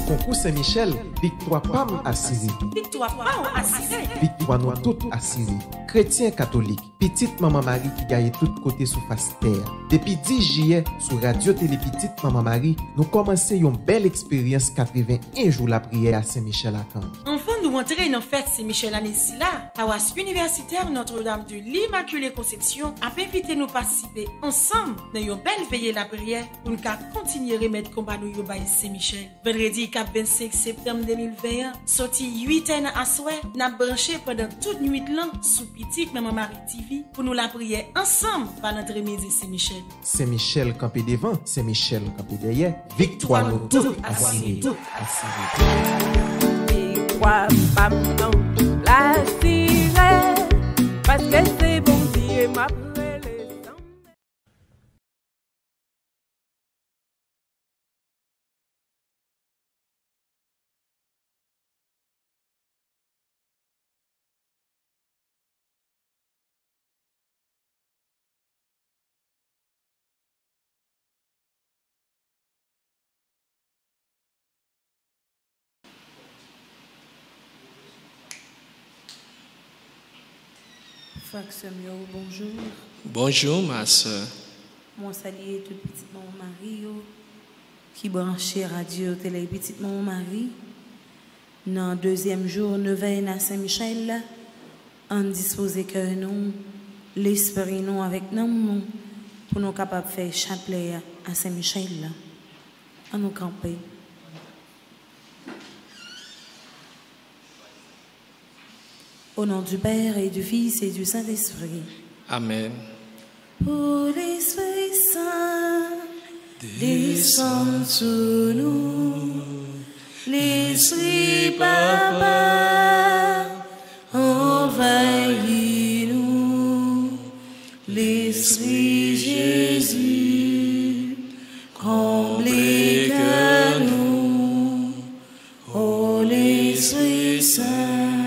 concours Saint-Michel, victoire PAM assurée. Victoire PAM assurée. Victoire nous toutes assurée. Chrétien catholique, petite maman Marie qui gagne tout côté sous face terre. Depuis 10 juillet, sur Radio Télé Petite Maman Marie, nous commençons une belle expérience 81 jours la prière à Saint-Michel-Archange. Enfin, nous entrer dans fête Saint-Michel année là, paroisse universitaire Notre-Dame de l'Immaculée Conception a invité nous participer ensemble dans une belle veillée la prière pour nous continuer à remettre combat nous yo bail Saint-Michel. Vendredi 25 septembre 2021, sorti 8 ans à soir, n'a branché pendant toute nuit là sous Petite Maman Marie TV pour nous la prière ensemble par notre remise Saint-Michel. Saint-Michel campé devant, Saint-Michel campé derrière. Victoire nous toutes assurée. Victoire pas non la sirène parce que c'est bon Dieu m'a Frère Samuel, bonjour. Bonjour, ma soeur. Moi, saluer toute petite maman Marie qui branchait Radio Télé Petite Maman Marie. Dans le deuxième jour, nous veillons à Saint-Michel, en disposer que nous, l'esprit nous avec nous, pour nous capables de faire chapelet à Saint-Michel, à nous camper. Au nom du Père et du Fils et du Saint-Esprit. Amen. Pour l'Esprit Saint, descend sur nous. L'Esprit Papa, envahit-nous. L'Esprit Jésus, comblez que nous. Oh, l'Esprit Saint,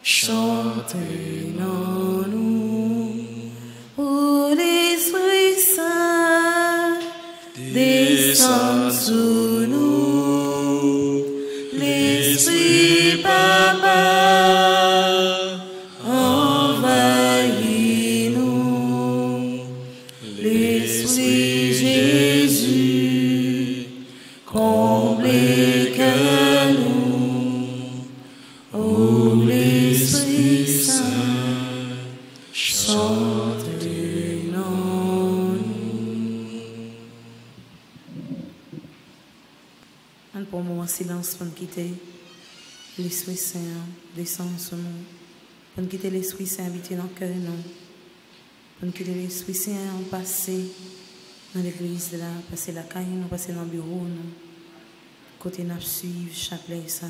chantez en nous, pour l'Esprit Saint, descend sur nous, l'Esprit Papa, envahit-nous, l'Esprit Jésus, comblez que nous, oh l'Esprit Saint, chantez en nous. Pour un moment, silence pour nous quitter. L'Esprit Saint descend sur nous. Pour nous quitter l'Esprit Saint habité dans le cœur, nous. Pour nous quitter l'Esprit Saint passer dans l'église, là, passer la caille, nous passer dans le bureau, nous. Côté nous suivre, chapelet, ça.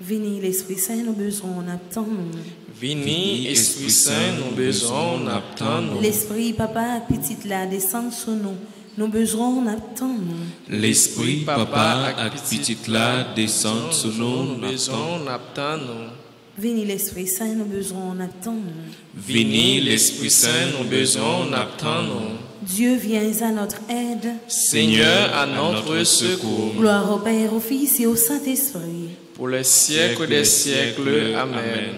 Vini l'Esprit Saint, nous besoin, on attend. Vini, Esprit Saint, nous besoin, on attend. L'Esprit Papa, petite là, descend sur nous. Nous besoin, on attend. L'Esprit Papa, à petite là, descend sur nous, nous besoin, on attend. Vini l'Esprit Saint, nous besoin, on attend. Vini, l'Esprit Saint, nous besoin, on attend. Dieu vient à notre aide. Seigneur, à notre secours. Gloire au Père, au Fils et au Saint-Esprit. Pour les siècles des siècles. Amen.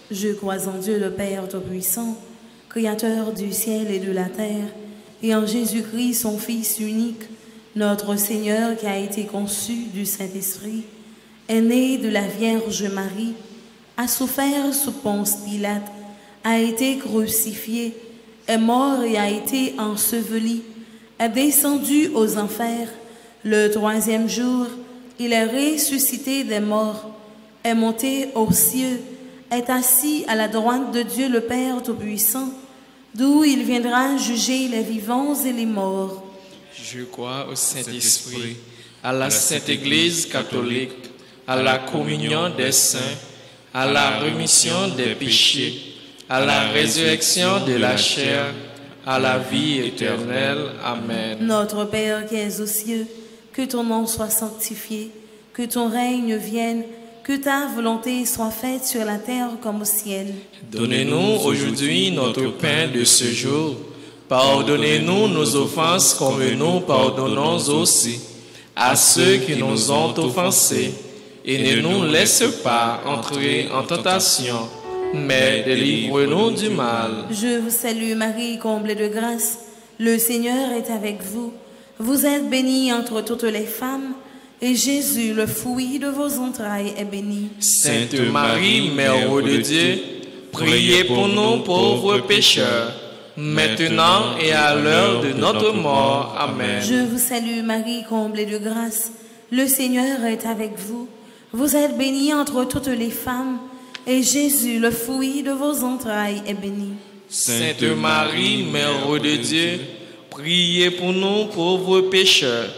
Je crois en Dieu le Père Tout-Puissant, Créateur du ciel et de la terre, et en Jésus-Christ, son Fils unique, notre Seigneur qui a été conçu du Saint-Esprit, est né de la Vierge Marie, a souffert sous Ponce Pilate, a été crucifié, est mort et a été enseveli, est descendu aux enfers. Le troisième jour, il est ressuscité des morts, est monté aux cieux, est assis à la droite de Dieu le Père Tout-Puissant, d'où il viendra juger les vivants et les morts. Je crois au Saint-Esprit, à la Sainte Église catholique, à la communion des saints, à la rémission des péchés, à la résurrection de la chair, à la vie éternelle. Amen. Notre Père qui es aux cieux, que ton nom soit sanctifié, que ton règne vienne, que ta volonté soit faite sur la terre comme au ciel. Donnez-nous aujourd'hui notre pain de ce jour. Pardonnez-nous nos offenses comme nous pardonnons aussi à ceux qui nous ont offensés. Et ne nous laisse pas entrer en tentation, mais délivre-nous du mal. Je vous salue Marie, comblée de grâce. Le Seigneur est avec vous. Vous êtes bénie entre toutes les femmes, et Jésus, le fruit de vos entrailles, est béni. Sainte Marie, Mère de Dieu, priez pour nous pauvres pécheurs, maintenant et à l'heure de notre mort. Amen. Je vous salue Marie, comblée de grâce. Le Seigneur est avec vous. Vous êtes bénie entre toutes les femmes, et Jésus, le fruit de vos entrailles, est béni. Sainte Marie, Mère de Dieu, priez pour nous pauvres pécheurs,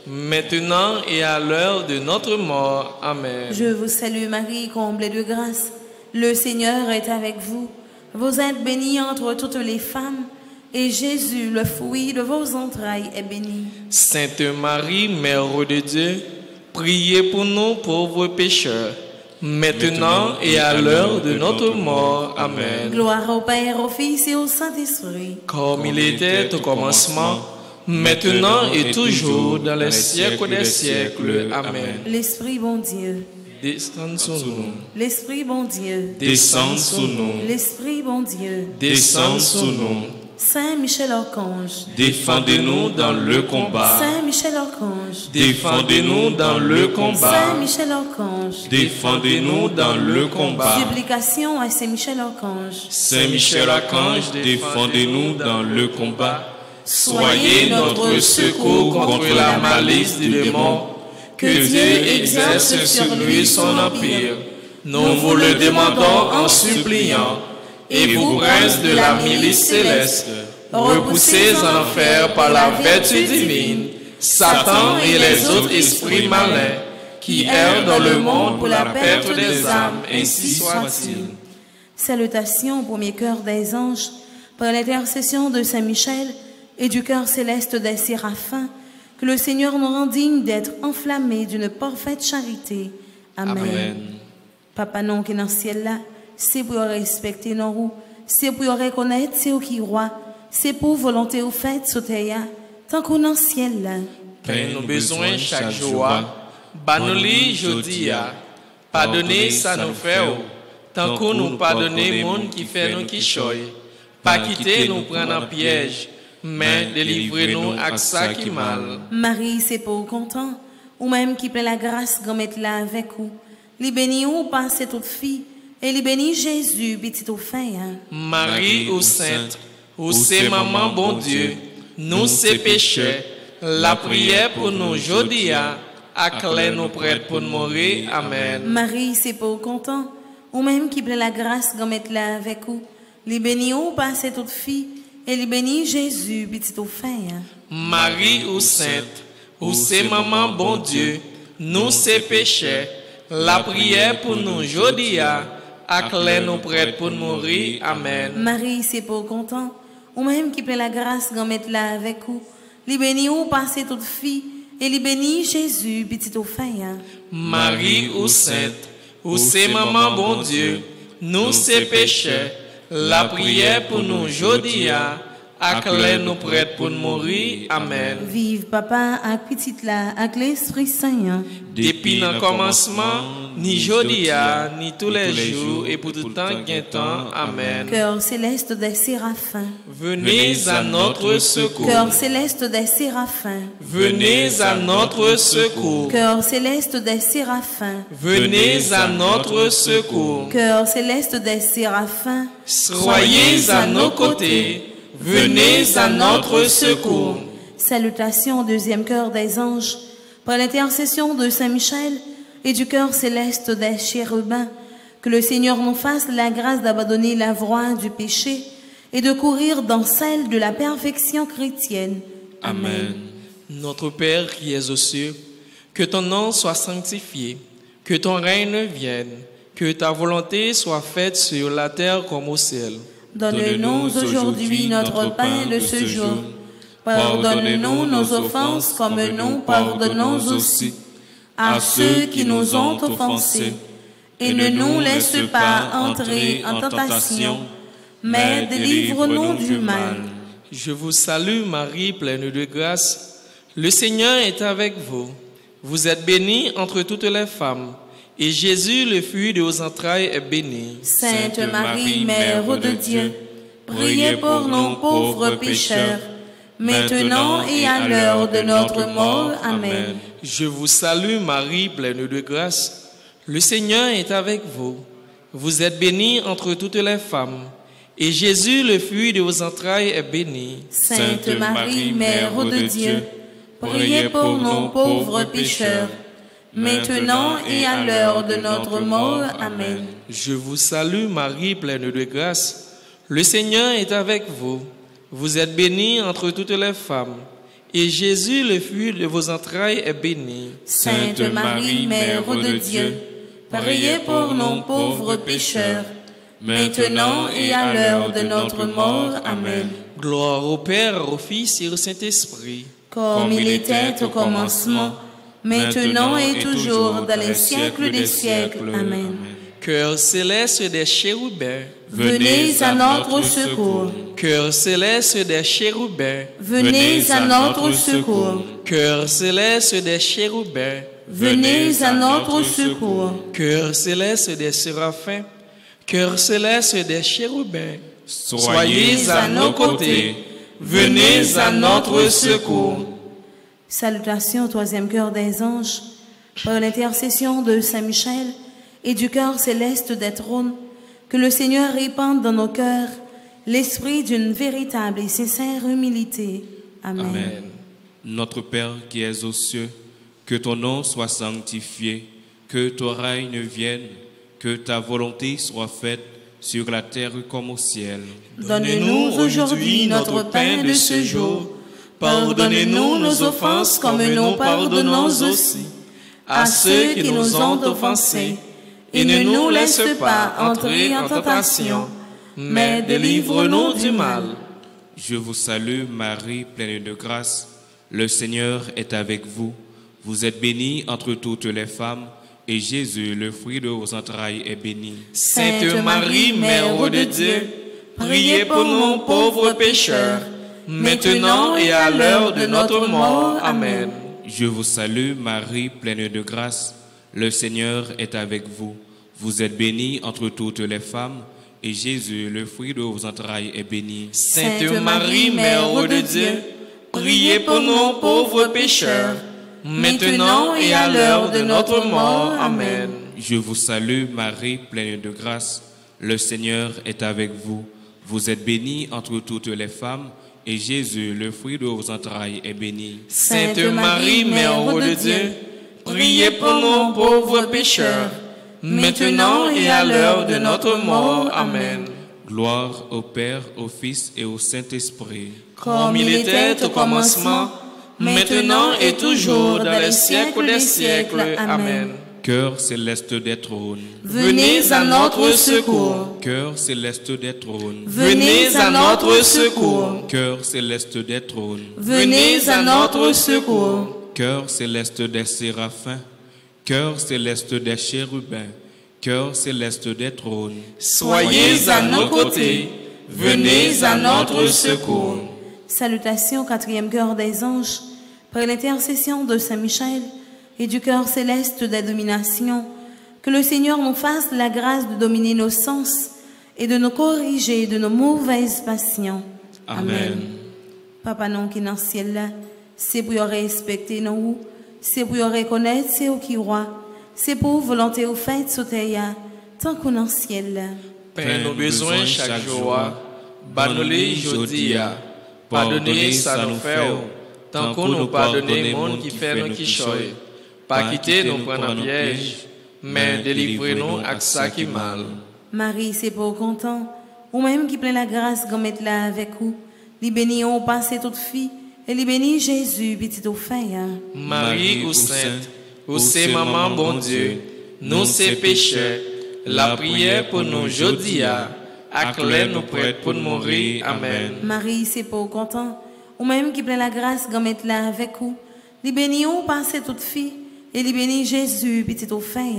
maintenant et à l'heure de notre mort. Amen. Je vous salue Marie, comblée de grâce. Le Seigneur est avec vous. Vous êtes bénie entre toutes les femmes, et Jésus, le fruit de vos entrailles, est béni. Sainte Marie, Mère de Dieu, priez pour nous pauvres pécheurs, maintenant et à l'heure de notre mort. Amen. Gloire au Père, au Fils et au Saint-Esprit. Comme il était au commencement, maintenant et toujours, dans les siècles des siècles. Amen. L'Esprit bon Dieu, Descends sur nous. l'Esprit bon Dieu, Descends sur nous. l'Esprit bon Dieu. Descends sur nous. Saint Michel Archange, Défendez-nous dans le combat. Saint Michel Archange, Défendez-nous dans le combat. Saint Michel Archange. Défendez-nous dans le combat. Supplication à Saint Michel Archange. Saint Michel Archange, défendez-nous dans le combat. Soyez notre secours contre la malice du démon. Que Dieu exerce sur lui son empire. Nous vous le demandons en suppliant. Et vous, princes de la milice céleste, repoussés en enfer par la vertu divine, Satan et les autres esprits malins qui errent dans le monde pour la perte des âmes, ainsi soit-il. Salutations au premier cœur des anges, par l'intercession de Saint Michel et du cœur céleste des séraphins, que le Seigneur nous rend dignes d'être enflammés d'une parfaite charité. Amen. Amen. Papa non qui est dans le ciel là, c'est pour respecter nos roues, c'est pour reconnaître c'est au qui roi, c'est pour volonté au fait sur terre, tant qu'on est dans le ciel là. Pain nous besoin chaque jour, banoli jodi a, pardonnez ça nous fait, tant qu'on nous pardonner monde qui fait nous qui choye, pas quitter nous prendre en piège, mais délivrez-nous à ça qui mal. Marie, c'est pour content, ou même qui plaît la grâce grand-mère là avec vous. Li béni ou passe toute fille, et li béni Jésus, petit au fin. Marie ou sainte, ou c'est maman bon Dieu, nous c'est péchés, la prière pour nous jodi a, acclare nous prêtres pour nous mourir. Amen. Marie, c'est pour content, ou même qui plaît la grâce grand-mère là avec vous. Li béni ou passe toute fille, et li béni Jésus, petit au fin. Marie ou sainte, ou c'est maman bon Dieu, nous c'est péchés, la prière pour nous jodi a, acclare nous prêtres pour nous mourir. Amen. Marie, c'est pour content, ou même qui plaît la grâce grand-mère là avec vous. Li béni ou passe toute fille, et li béni Jésus, petit au fin. Marie ou sainte, ou c'est maman bon Dieu, nous c'est péchés, la prière pour nous jodi a, acclare nous prêtres pour nous mourir. Amen. Vive papa ak petite là, ak l'Esprit Saint. Depuis le commencement, ni jodi a, ni tous les jours, et pour tout temps gain temps. Amen. Cœur céleste des séraphins. Venez à notre secours. Cœur céleste des séraphins. Venez à notre secours. Cœur céleste des séraphins. Venez à notre secours. Cœur céleste des séraphins. Soyez à nos côtés. Venez à notre secours. Salutations au deuxième cœur des anges, par l'intercession de Saint Michel et du cœur céleste des chérubins, que le Seigneur nous fasse la grâce d'abandonner la voie du péché et de courir dans celle de la perfection chrétienne. Amen. Notre Père qui es aux cieux, que ton nom soit sanctifié, que ton règne vienne, que ta volonté soit faite sur la terre comme au ciel. Donne-nous aujourd'hui notre pain de ce jour. Pardonne-nous nos offenses comme nous pardonnons aussi à ceux qui nous ont offensés. Et ne nous laisse pas entrer en tentation, mais délivre-nous du mal. Je vous salue Marie, pleine de grâce. Le Seigneur est avec vous. Vous êtes bénie entre toutes les femmes, et Jésus, le fruit de vos entrailles, est béni. Sainte Marie, Mère de Dieu, priez pour nous pauvres pécheurs, maintenant et à l'heure de notre mort. Amen. Je vous salue Marie, pleine de grâce. Le Seigneur est avec vous. Vous êtes bénie entre toutes les femmes, et Jésus, le fruit de vos entrailles, est béni. Sainte Marie, Mère de Dieu, priez pour nous pauvres pécheurs, maintenant et à l'heure de notre mort. Amen. Je vous salue Marie, pleine de grâce. Le Seigneur est avec vous. Vous êtes bénie entre toutes les femmes, et Jésus, le fruit de vos entrailles, est béni. Sainte Marie, Mère de Dieu, priez pour nous pauvres pécheurs, maintenant et à l'heure de notre mort. Amen. Gloire au Père, au Fils et au Saint-Esprit. Comme il était au commencement, maintenant et toujours, dans les siècles des siècles. Amen. Cœur céleste des chérubins, venez à notre secours. Cœur céleste des chérubins, venez à notre secours. Cœur céleste des chérubins, venez à notre secours. Cœur céleste des séraphins, cœur céleste des chérubins, soyez à nos côtés, venez à notre secours. Salutations au troisième cœur des anges, par l'intercession de Saint Michel et du cœur céleste des trônes, que le Seigneur répande dans nos cœurs l'esprit d'une véritable et sincère humilité. Amen. Amen. Notre Père qui es aux cieux, que ton nom soit sanctifié, que ton règne vienne, que ta volonté soit faite sur la terre comme au ciel. Donne-nous aujourd'hui notre pain de ce jour. Pardonnez-nous nos offenses comme nous pardonnons aussi à ceux qui nous ont offensés. Et ne nous laisse pas entrer en tentation, mais délivre-nous du mal. Je vous salue Marie, pleine de grâce. Le Seigneur est avec vous. Vous êtes bénie entre toutes les femmes, et Jésus, le fruit de vos entrailles, est béni. Sainte Marie, Mère de Dieu, priez pour nous pauvres pécheurs, maintenant et à l'heure de notre mort. Amen. Je vous salue Marie, pleine de grâce. Le Seigneur est avec vous. Vous êtes bénie entre toutes les femmes, et Jésus, le fruit de vos entrailles, est béni. Sainte Marie, Mère de Dieu, priez pour nous pauvres pécheurs, maintenant et à l'heure de notre mort. Amen. Je vous salue Marie, pleine de grâce. Le Seigneur est avec vous. Vous êtes bénie entre toutes les femmes, et Jésus, le fruit de vos entrailles, est béni. Sainte Marie, Mère de Dieu, priez pour nous pauvres pécheurs, maintenant et à l'heure de notre mort. Amen. Gloire au Père, au Fils et au Saint-Esprit. Comme il était au commencement, maintenant et toujours, dans les siècles des siècles. Amen. Cœur céleste des trônes, venez à notre secours. Cœur céleste des trônes, venez à notre secours. Cœur céleste des trônes, venez à notre secours. Cœur céleste des séraphins, cœur céleste des chérubins, cœur céleste des trônes, soyez à nos côtés, venez à notre secours. Salutations au quatrième cœur des anges, par l'intercession de Saint Michel et du cœur céleste des dominations, que le Seigneur nous fasse la grâce de dominer nos sens et de nous corriger de nos mauvaises passions. Amen. Papa non qui est dans le ciel là, c'est pour respecter nous, c'est pour reconnaître c'est au qui roi, c'est pour volonté au fait sur terre, tant qu'on est dans le ciel là. Père nos besoins chaque jour, banolé jodi, pardonnez ça nous fait, tant qu'on nous pardonne monde qui fait nous qui choye. Pas quitter nous prendre en piège, mais délivrez-nous à ça qui mal. Marie, c'est pour content, ou même qui plein la grâce qu'on mette là avec vous, li béni on passe toute fille, et li béni Jésus, petit au fin. Marie ou sainte, ou c'est maman bon Dieu, nous c'est pécheurs, la prière pour nous jodi, acclame nous prêts pour mourir. Amen. Marie, c'est pour content, ou même qui plein la grâce qu'on mette là avec vous, li béni on passe toute fille, et li béni Jésus, petit au fin.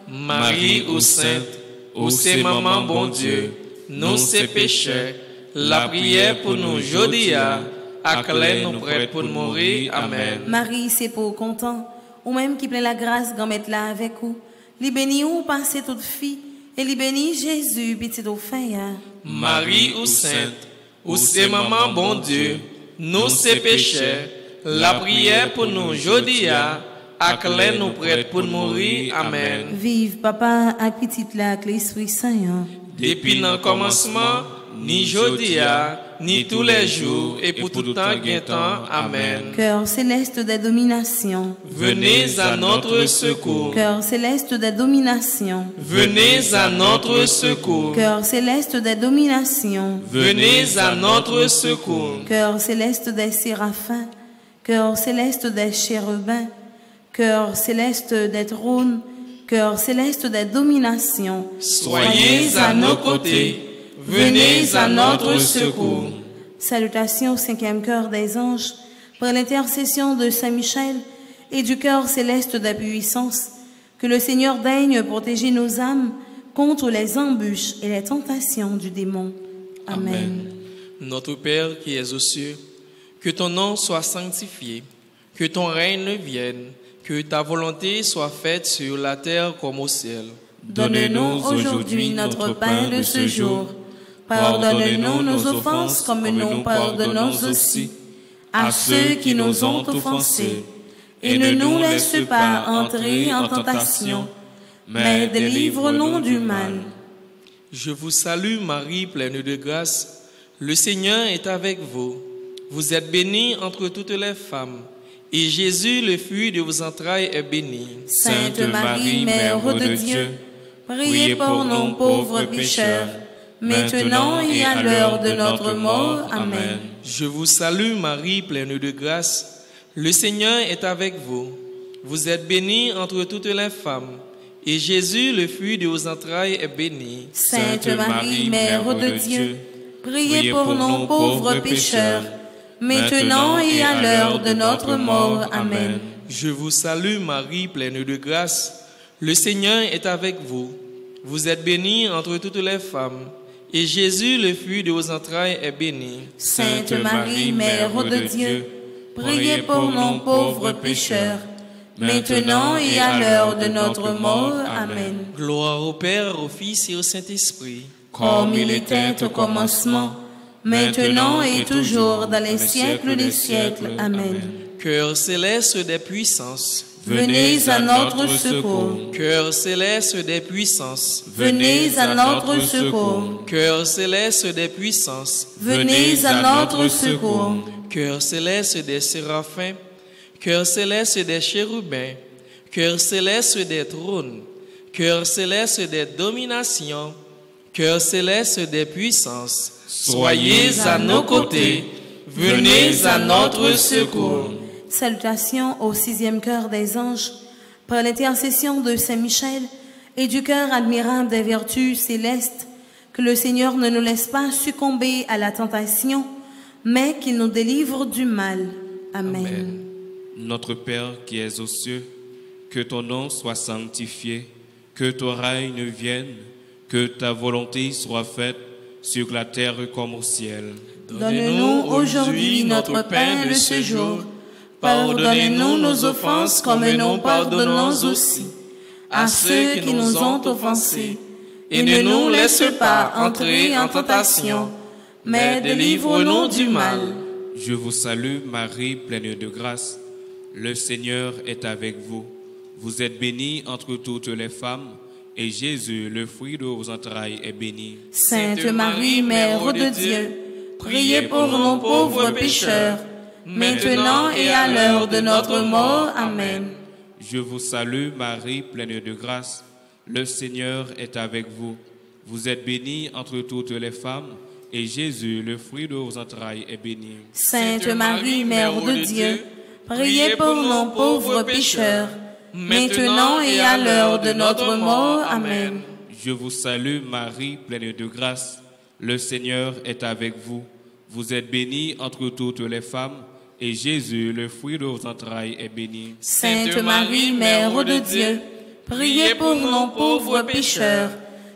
Marie ou sainte, ou c'est maman bon Dieu, nous c'est pécheurs, la prière pour nous jodia, acclé nous prêts pour mourir. Amen. Marie, c'est pour content, ou même qui plaît la grâce, grand mettre là avec vous. Li béni ou passez toute fille, et li béni Jésus, petit au fin. Marie ou sainte, ou c'est maman bon Dieu, nous c'est pécheurs, la prière pour nous jodia, acclé nous prêts pour mourir. Amen. Vive papa, ak petit là, ak l'Esprit Saint. Depuis le commencement, ni jodia, ni tous les jours, et pour tout temps, temps. Amen. Cœur céleste des dominations, Venez à notre secours. cœur céleste des dominations, Venez à notre secours. cœur céleste des dominations, Venez à notre secours. cœur céleste des séraphins, cœur céleste des chérubins, cœur céleste des trônes, cœur céleste des dominations, Soyez à nos côtés. Venez à notre secours. Salutations au cinquième cœur des anges, par l'intercession de Saint Michel et du cœur céleste de la puissance, que le Seigneur daigne protéger nos âmes contre les embûches et les tentations du démon. Amen. Notre Père qui es aux cieux, que ton nom soit sanctifié, que ton règne vienne, que ta volonté soit faite sur la terre comme au ciel. Donne-nous aujourd'hui notre pain de ce jour. Pardonne-nous nos offenses comme nous pardonnons aussi à ceux qui nous ont offensés. Et ne nous laisse pas entrer en tentation, mais délivre-nous du mal. Je vous salue Marie, pleine de grâce. Le Seigneur est avec vous. Vous êtes bénie entre toutes les femmes. Et Jésus, le fruit de vos entrailles, est béni. Sainte Marie, Mère de Dieu, priez pour nous pauvres pécheurs, maintenant et à l'heure de notre mort. Amen. Je vous salue Marie, pleine de grâce. Le Seigneur est avec vous. Vous êtes bénie entre toutes les femmes. Et Jésus, le fruit de vos entrailles, est béni. Sainte Marie, Mère de Dieu, priez pour nous pauvres pécheurs, maintenant et à l'heure de notre mort. Amen. Je vous salue Marie, pleine de grâce. Le Seigneur est avec vous. Vous êtes bénie entre toutes les femmes. Et Jésus, le fruit de vos entrailles, est béni. Sainte Marie, Mère de Dieu, priez pour nous pauvres pécheurs, maintenant et à l'heure de notre mort. Amen. Gloire au Père, au Fils et au Saint-Esprit. Comme il était au commencement, maintenant et toujours dans les siècles des siècles. Amen. Cœur céleste des puissances, venez à notre secours. Cœur céleste des puissances, venez à notre secours. Cœur céleste des puissances, venez à notre secours. Cœur céleste des séraphins, cœur céleste des chérubins, cœur céleste des trônes, cœur céleste des dominations, cœur céleste des puissances, soyez à nos côtés, venez à notre secours. Salutations au sixième cœur des anges, par l'intercession de Saint Michel et du cœur admirable des vertus célestes, que le Seigneur ne nous laisse pas succomber à la tentation, mais qu'il nous délivre du mal. Amen. Amen. Notre Père qui es aux cieux, que ton nom soit sanctifié, que ton règne vienne, que ta volonté soit faite sur la terre comme au ciel. Donne-nous aujourd'hui notre pain de ce jour. Pardonnez-nous nos offenses comme nous pardonnons aussi à ceux qui nous ont offensés. Et ne nous laisse pas entrer en tentation, mais délivre-nous du mal. Je vous salue Marie, pleine de grâce. Le Seigneur est avec vous. Vous êtes bénie entre toutes les femmes, et Jésus, le fruit de vos entrailles, est béni. Sainte Marie, Mère de Dieu, priez pour nous pauvres pécheurs, maintenant et à l'heure de notre mort. Amen. Je vous salue Marie, pleine de grâce. Le Seigneur est avec vous. Vous êtes bénie entre toutes les femmes, et Jésus, le fruit de vos entrailles, est béni. Sainte Marie, Mère de Dieu, priez pour nous pauvres pécheurs, maintenant et à l'heure de notre mort. Amen. Je vous salue Marie, pleine de grâce. Le Seigneur est avec vous. Vous êtes bénie entre toutes les femmes, et Jésus, le fruit de vos entrailles, est béni. Sainte Marie, Mère de Dieu, priez pour nous pauvres pécheurs,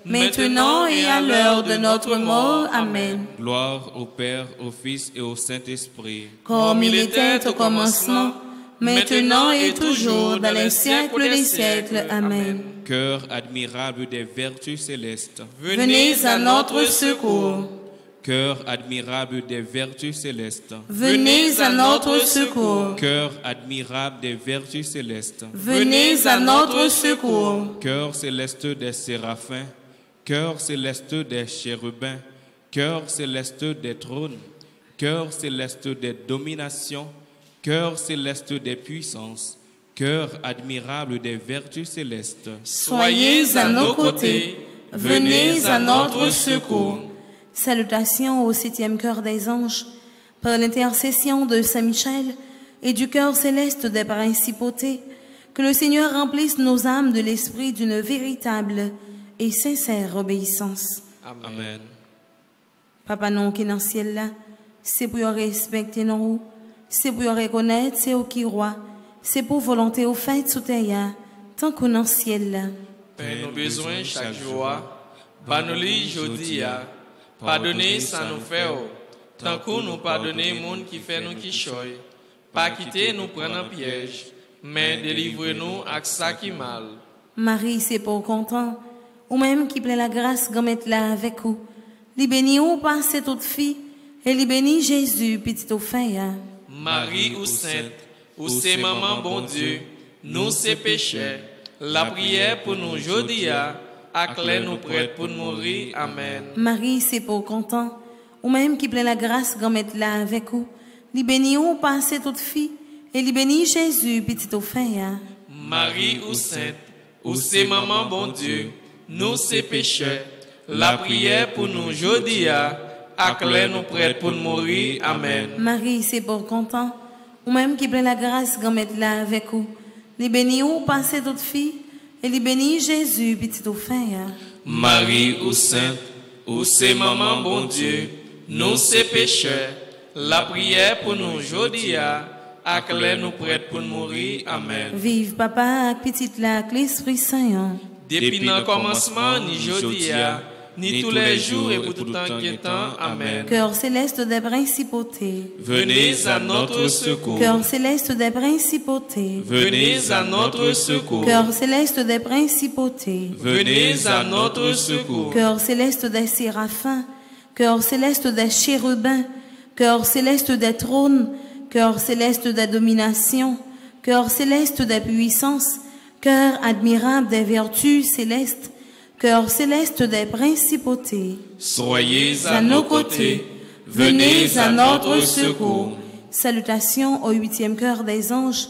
maintenant et à l'heure de notre mort. Amen. Gloire au Père, au Fils et au Saint-Esprit. Comme il était au commencement, maintenant et toujours, dans les siècles des siècles. Amen. Cœur admirable des vertus célestes. Venez à notre secours. Cœur admirable des vertus célestes. Venez à notre secours. Cœur admirable des vertus célestes. Venez à notre secours. Cœur céleste des séraphins. Cœur céleste des chérubins. Cœur céleste des trônes. Cœur céleste des dominations. Cœur céleste des puissances. Cœur admirable des vertus célestes. Soyez à nos côtés. Venez à notre secours. Salutations au 7e cœur des anges, par l'intercession de Saint Michel et du cœur céleste des principautés, que le Seigneur remplisse nos âmes de l'esprit d'une véritable et sincère obéissance. Amen. Papa non qui est dans le ciel là, c'est pour respecter nous, c'est pour reconnaître c'est au qui roi, c'est pour volonté au fait sous terre, tant qu'on est dans le ciel là. Père, nos besoins chaque jour, pas nous li jodi a. Pardonnez sans nous faire, tant que nous pardonnez monde qui fait nous qui choy. Pas quitter nous prendre un piège, mais délivrez-nous à ça qui mal. Marie, c'est pour content, ou même qui plaît la grâce qu'on mette là avec vous. Li béni ou passe toute fille, et li béni Jésus, petit au fin. Marie ou sainte, ou c'est maman bon Dieu, nous c'est péchés. La prière pour nous jodi a. Acclè nous prête pour mourir. Amen. Marie, c'est pour content, ou même qui plaît la grâce qu'on mette là avec vous. Li béni ou passe toute fille, et li béni Jésus, petit au fin. Marie ou sainte, ou c'est maman bon Dieu, nous c'est péchés. La prière pour nous jodi a, acclè nous prête pour mourir. Amen. Marie, c'est pour content, ou même qui plaît la grâce qu'on mette là avec vous. Li béni ou passe toute fille, et li béni Jésus, petit au fin. Marie ou sainte, ou c'est maman bon Dieu, nous c'est péchés. La prière pour nous jodi a, acclè nous prête pour mourir. Amen. Vive papa ak petite la ak l'Esprit Saint. Depuis le commencement, ni jodi a, ni tous les jours et pour tout temps qui est temps. Amen. Cœur céleste des principautés. Venez à notre secours. Cœur céleste des principautés. Venez à notre secours. Cœur céleste des principautés. Venez à notre secours. Cœur céleste des séraphins. Cœur céleste des chérubins. Cœur céleste des trônes. Cœur céleste des dominations. Cœur céleste des puissances. Cœur admirable des vertus célestes. Cœur céleste des principautés. Soyez à nos côtés. Venez à notre secours. Salutations au 8e cœur des anges,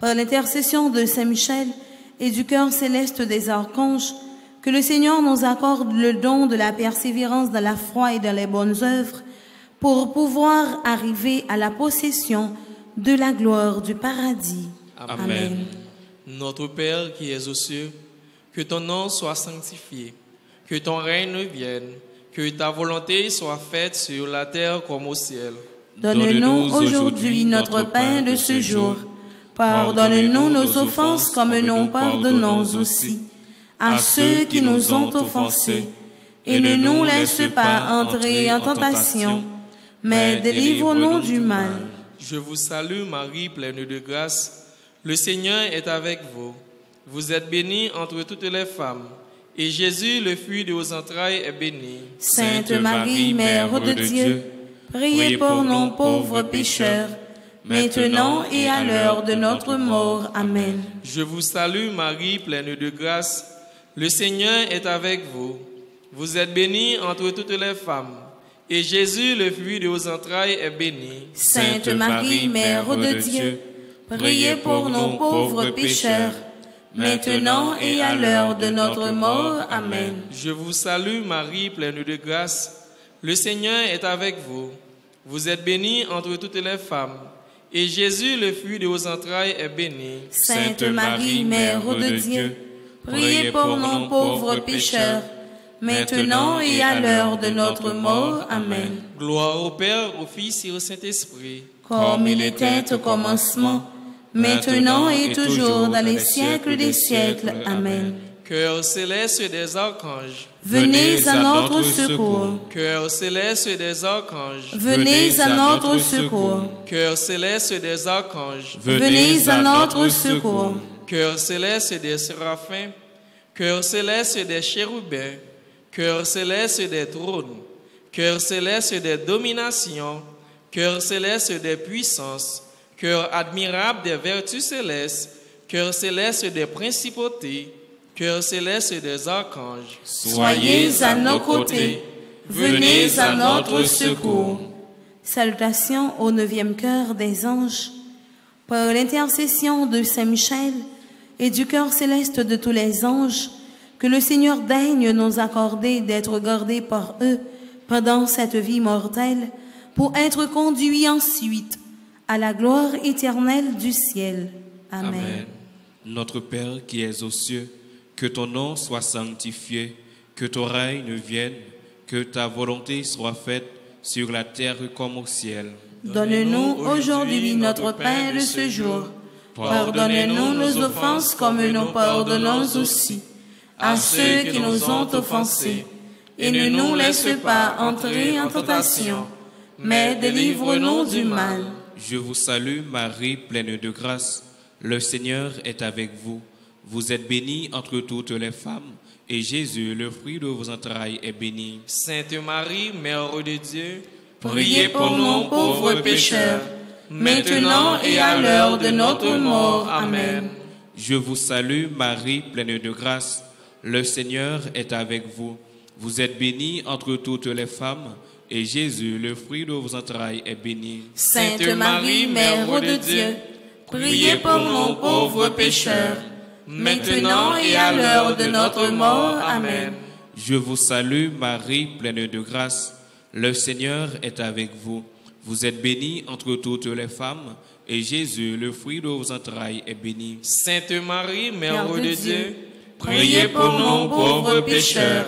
par l'intercession de Saint Michel et du cœur céleste des archanges, que le Seigneur nous accorde le don de la persévérance dans la foi et dans les bonnes œuvres, pour pouvoir arriver à la possession de la gloire du paradis. Amen. Notre Père qui es aux cieux, que ton nom soit sanctifié, que ton règne vienne, que ta volonté soit faite sur la terre comme au ciel. Donne-nous aujourd'hui notre pain de ce jour. Pardonne-nous nos offenses comme nous pardonnons aussi à ceux qui nous ont offensés. Et ne nous laisse pas entrer en tentation, mais délivre-nous du mal. Je vous salue Marie, pleine de grâce. Le Seigneur est avec vous. Vous êtes bénie entre toutes les femmes, et Jésus, le fruit de vos entrailles, est béni. Sainte Marie, Mère de Dieu, priez pour nous pauvres pécheurs, maintenant et à l'heure de notre mort. Amen. Je vous salue Marie, pleine de grâce. Le Seigneur est avec vous. Vous êtes bénie entre toutes les femmes, et Jésus, le fruit de vos entrailles, est béni. Sainte Marie, Mère de Dieu, priez pour nous pauvres pécheurs, maintenant et à l'heure de notre mort. Amen. Je vous salue Marie, pleine de grâce. Le Seigneur est avec vous. Vous êtes bénie entre toutes les femmes, et Jésus, le fruit de vos entrailles, est béni. Sainte Marie, Mère de Dieu, priez pour nous pauvres pécheurs, maintenant et à l'heure de notre mort. Amen. Gloire au Père, au Fils et au Saint-Esprit. Comme il était au commencement, maintenant et toujours dans les siècles des siècles. Amen. Chœur céleste des archanges, venez à notre secours. chœur céleste des archanges, Venez à notre secours. chœur céleste des archanges, Venez à notre secours. chœur céleste des séraphins, chœur céleste des chérubins, chœur céleste des trônes, chœur céleste des dominations, chœur céleste des puissances, chœur admirable des vertus célestes, chœur céleste des principautés, chœur céleste des archanges, Soyez à nos côtés. Venez à notre secours. Salutations au 9e chœur des anges. Par l'intercession de Saint Michel et du cœur céleste de tous les anges, que le Seigneur daigne nous accorder d'être gardés par eux pendant cette vie mortelle, pour être conduits ensuite à la gloire éternelle du ciel. Amen. Amen. Notre Père qui es aux cieux, que ton nom soit sanctifié, que ton règne vienne, que ta volonté soit faite sur la terre comme au ciel. Donne-nous aujourd'hui notre pain de ce jour. Pardonnez-nous nos offenses comme nous pardonnons aussi à ceux qui nous ont offensés. Et ne nous laisse pas entrer en tentation, mais délivre-nous du mal. Je vous salue Marie, pleine de grâce. Le Seigneur est avec vous. Vous êtes bénie entre toutes les femmes, et Jésus, le fruit de vos entrailles, est béni. Sainte Marie, Mère de Dieu, Priez pour nous pauvres pécheurs, maintenant et à l'heure de notre mort. Amen. Je vous salue Marie, pleine de grâce. Le Seigneur est avec vous. Vous êtes bénie entre toutes les femmes, et Jésus, le fruit de vos entrailles, est béni. Sainte Marie, Mère de Dieu, priez pour nous pauvres pécheurs, maintenant et à l'heure de notre mort. Amen. Je vous salue Marie, pleine de grâce. Le Seigneur est avec vous. Vous êtes bénie entre toutes les femmes, et Jésus, le fruit de vos entrailles, est béni. Sainte Marie, Mère de Dieu, priez pour nous pauvres pécheurs,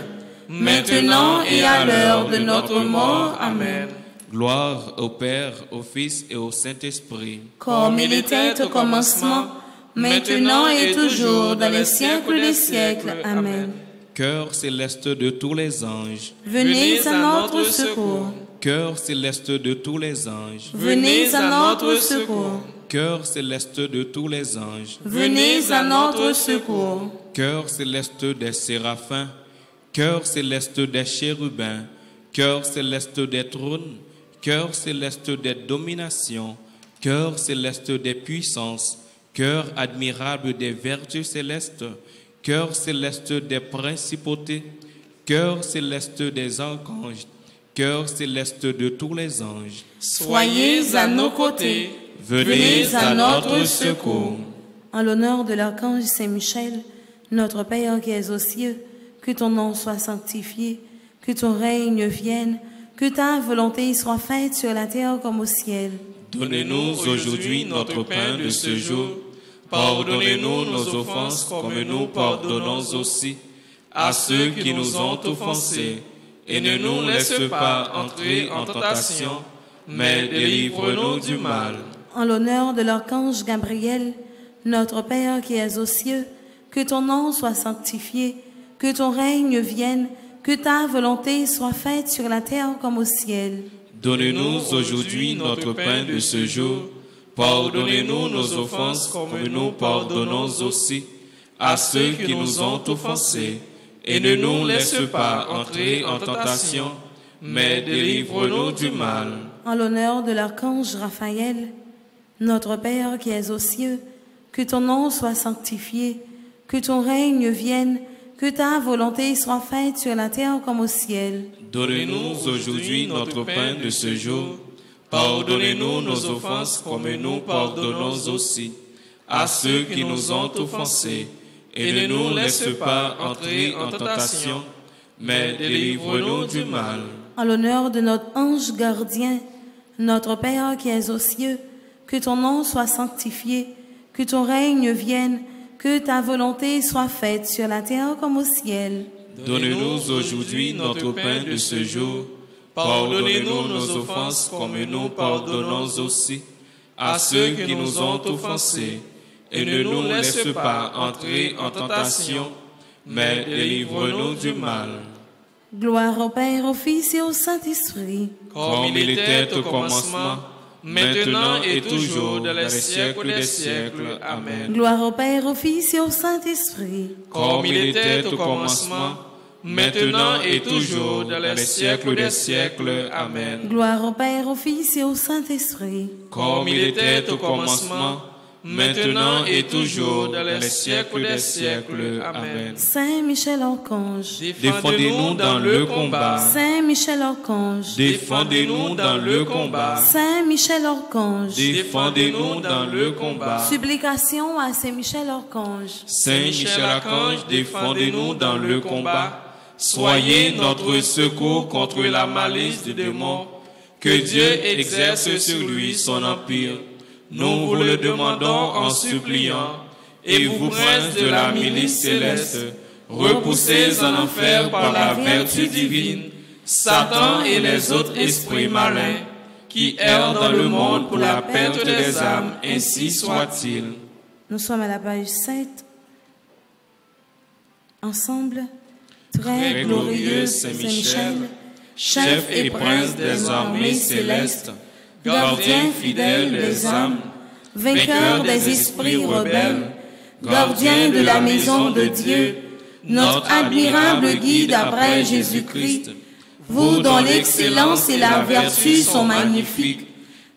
maintenant et à l'heure de notre mort. Amen. Gloire au Père, au Fils et au Saint-Esprit. Comme il était au commencement, maintenant et toujours, dans les siècles des siècles. Amen. Cœur céleste de tous les anges, Venez à notre secours. cœur céleste de tous les anges, Venez à notre secours. cœur céleste de tous les anges, Venez à notre secours. cœur céleste des séraphins, cœur céleste des chérubins, cœur céleste des trônes, cœur céleste des dominations, cœur céleste des puissances, cœur admirable des vertus célestes, cœur céleste des principautés, cœur céleste des archanges, cœur céleste de tous les anges. Soyez à nos côtés. Venez à notre secours. En l'honneur de l'archange Saint-Michel, notre Père qui es aux cieux, que ton nom soit sanctifié, que ton règne vienne, que ta volonté soit faite sur la terre comme au ciel. Donnez-nous aujourd'hui notre pain de ce jour. Pardonnez-nous nos offenses comme nous pardonnons aussi à ceux qui nous ont offensés. Et ne nous laisse pas entrer en tentation, mais délivre-nous du mal. En l'honneur de l'archange Gabriel, notre Père qui es aux cieux, que ton nom soit sanctifié, que ton règne vienne, que ta volonté soit faite sur la terre comme au ciel. Donnez-nous aujourd'hui notre pain de ce jour. Pardonnez-nous nos offenses comme nous pardonnons aussi à ceux qui nous ont offensés. Et ne nous laisse pas entrer en tentation, mais délivre-nous du mal. En l'honneur de l'archange Raphaël, notre Père qui es aux cieux, que ton nom soit sanctifié, que ton règne vienne, que ta volonté soit faite sur la terre comme au ciel. Donnez-nous aujourd'hui notre pain de ce jour. Pardonnez-nous nos offenses comme nous pardonnons aussi à ceux qui nous ont offensés. Et ne nous laisse pas entrer en tentation, mais délivre-nous du mal. En l'honneur de notre ange gardien, notre Père qui es aux cieux, que ton nom soit sanctifié, que ton règne vienne, que ta volonté soit faite sur la terre comme au ciel. Donnez-nous aujourd'hui notre pain de ce jour. Pardonnez-nous nos offenses comme nous pardonnons aussi à ceux qui nous ont offensés. Et ne nous laisse pas entrer en tentation, mais délivre-nous du mal. Gloire au Père, au Fils et au Saint-Esprit. Comme il était au commencement, maintenant et toujours, dans les siècles des siècles. Amen. Gloire au Père, au Fils et au Saint-Esprit. Comme il était au commencement, maintenant et toujours, dans les siècles des siècles. Amen. Gloire au Père, au Fils et au Saint-Esprit. Comme il était au commencement, maintenant et toujours, dans les siècles des siècles. Amen. Saint Michel Archange, Défendez-nous dans le combat. Saint Michel Archange, Défendez-nous dans le combat. Saint Michel Archange, Défendez-nous dans le combat. supplication à Saint Michel Archange. Saint Michel Archange, défendez-nous dans le combat. Soyez notre secours contre la malice du démon. Que Dieu exerce sur lui son empire. Nous vous le demandons en suppliant. Et vous, princes de la milice céleste, repoussez en enfer par la vertu divine Satan et les autres esprits malins qui errent dans le monde pour la perte des âmes, ainsi soit-il. Nous sommes à la page 7. Ensemble, très glorieux Saint-Michel, chef et prince des armées célestes, gardien fidèle des âmes, vainqueur des esprits rebelles, gardien de la maison de Dieu, notre admirable guide après Jésus-Christ, vous dont l'excellence et la vertu sont magnifiques,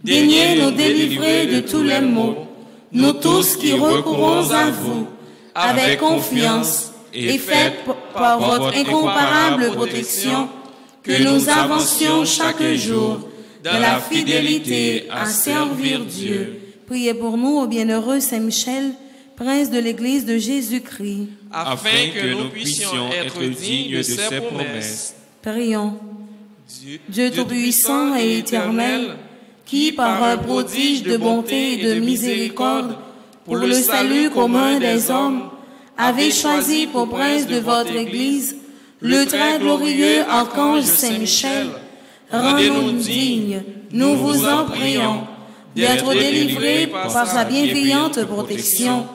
daignez nous délivrer de tous les maux, nous tous qui recourons à vous, avec confiance, et faites par votre incomparable protection, que nous avancions chaque jour dans la fidélité à servir Dieu. Priez pour nous, ô bienheureux Saint-Michel, prince de l'Église de Jésus-Christ, afin que nous puissions être dignes de ses promesses. Prions. Dieu Tout-Puissant et éternel, qui par un prodige de bonté et de miséricorde, pour le salut commun des hommes, avez choisi pour prince de votre Église le très glorieux archange Saint-Michel, rendez-nous dignes, nous vous en prions, d'être délivrés par sa bienveillante protection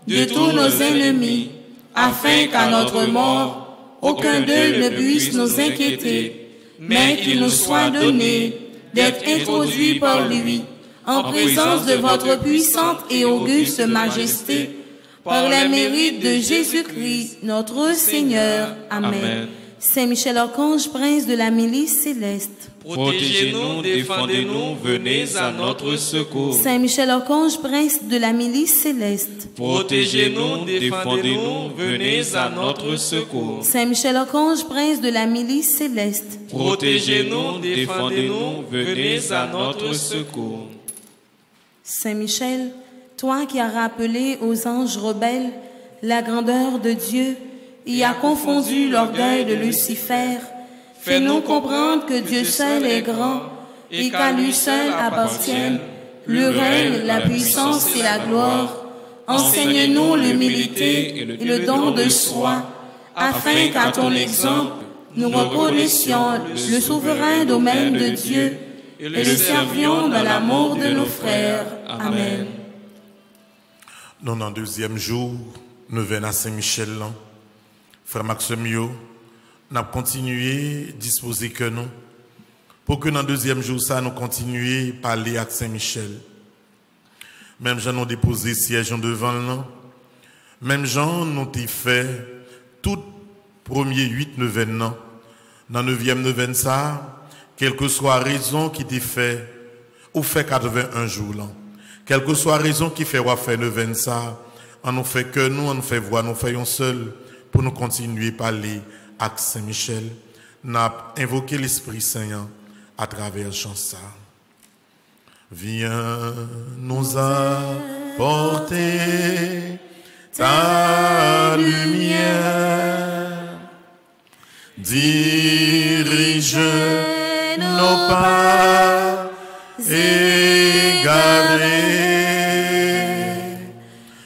de tous nos ennemis, afin qu'à notre mort, aucun d'eux ne puisse nous inquiéter, mais qu'il nous soit donné d'être introduits par lui, en présence de votre puissante et auguste majesté, par les mérites de Jésus-Christ, notre Seigneur. Amen. Saint Michel Archange, prince de la milice céleste, protégez-nous, défendez-nous, venez à notre secours. Saint Michel Archange, prince de la milice céleste, protégez-nous, défendez-nous, venez à notre secours. Saint Michel Archange, prince de la milice céleste, protégez-nous, défendez-nous, venez à notre secours. Saint Michel, toi qui as rappelé aux anges rebelles la grandeur de Dieu et as confondu l'orgueil de Lucifer, fais-nous comprendre que Dieu seul est grand et qu'à lui seul appartiennent le règne, la puissance et la gloire. Enseigne-nous l'humilité et le don de soi, afin qu'à ton exemple, nous reconnaissions le souverain domaine de Dieu et le servions dans l'amour de nos frères. Amen. Nous, dans le deuxième jour, nous venons à Saint-Michel. Frère Maximio, nous avons continué à disposer que nous, pour que dans le deuxième jour, ça, nous continuions à parler à Saint-Michel. Même gens nous déposé siège devant nous. Même gens nous avons fait tout premier 8 neuvaine. Dans le 9e neuvaine, ça, quelle que soit la raison qui t'a fait, ou fait 81 jours. Là. Quelle que soit la raison qui fait ou fait neuvaine, ça, on nous fait que nous, on nous fait voir, nous faisons seul pour nous continuer à parler à Saint-Michel. Nous avons invoqué l'Esprit Saint à travers le chant ça. Viens nous apporter ta lumière, dirige nos pas égarés,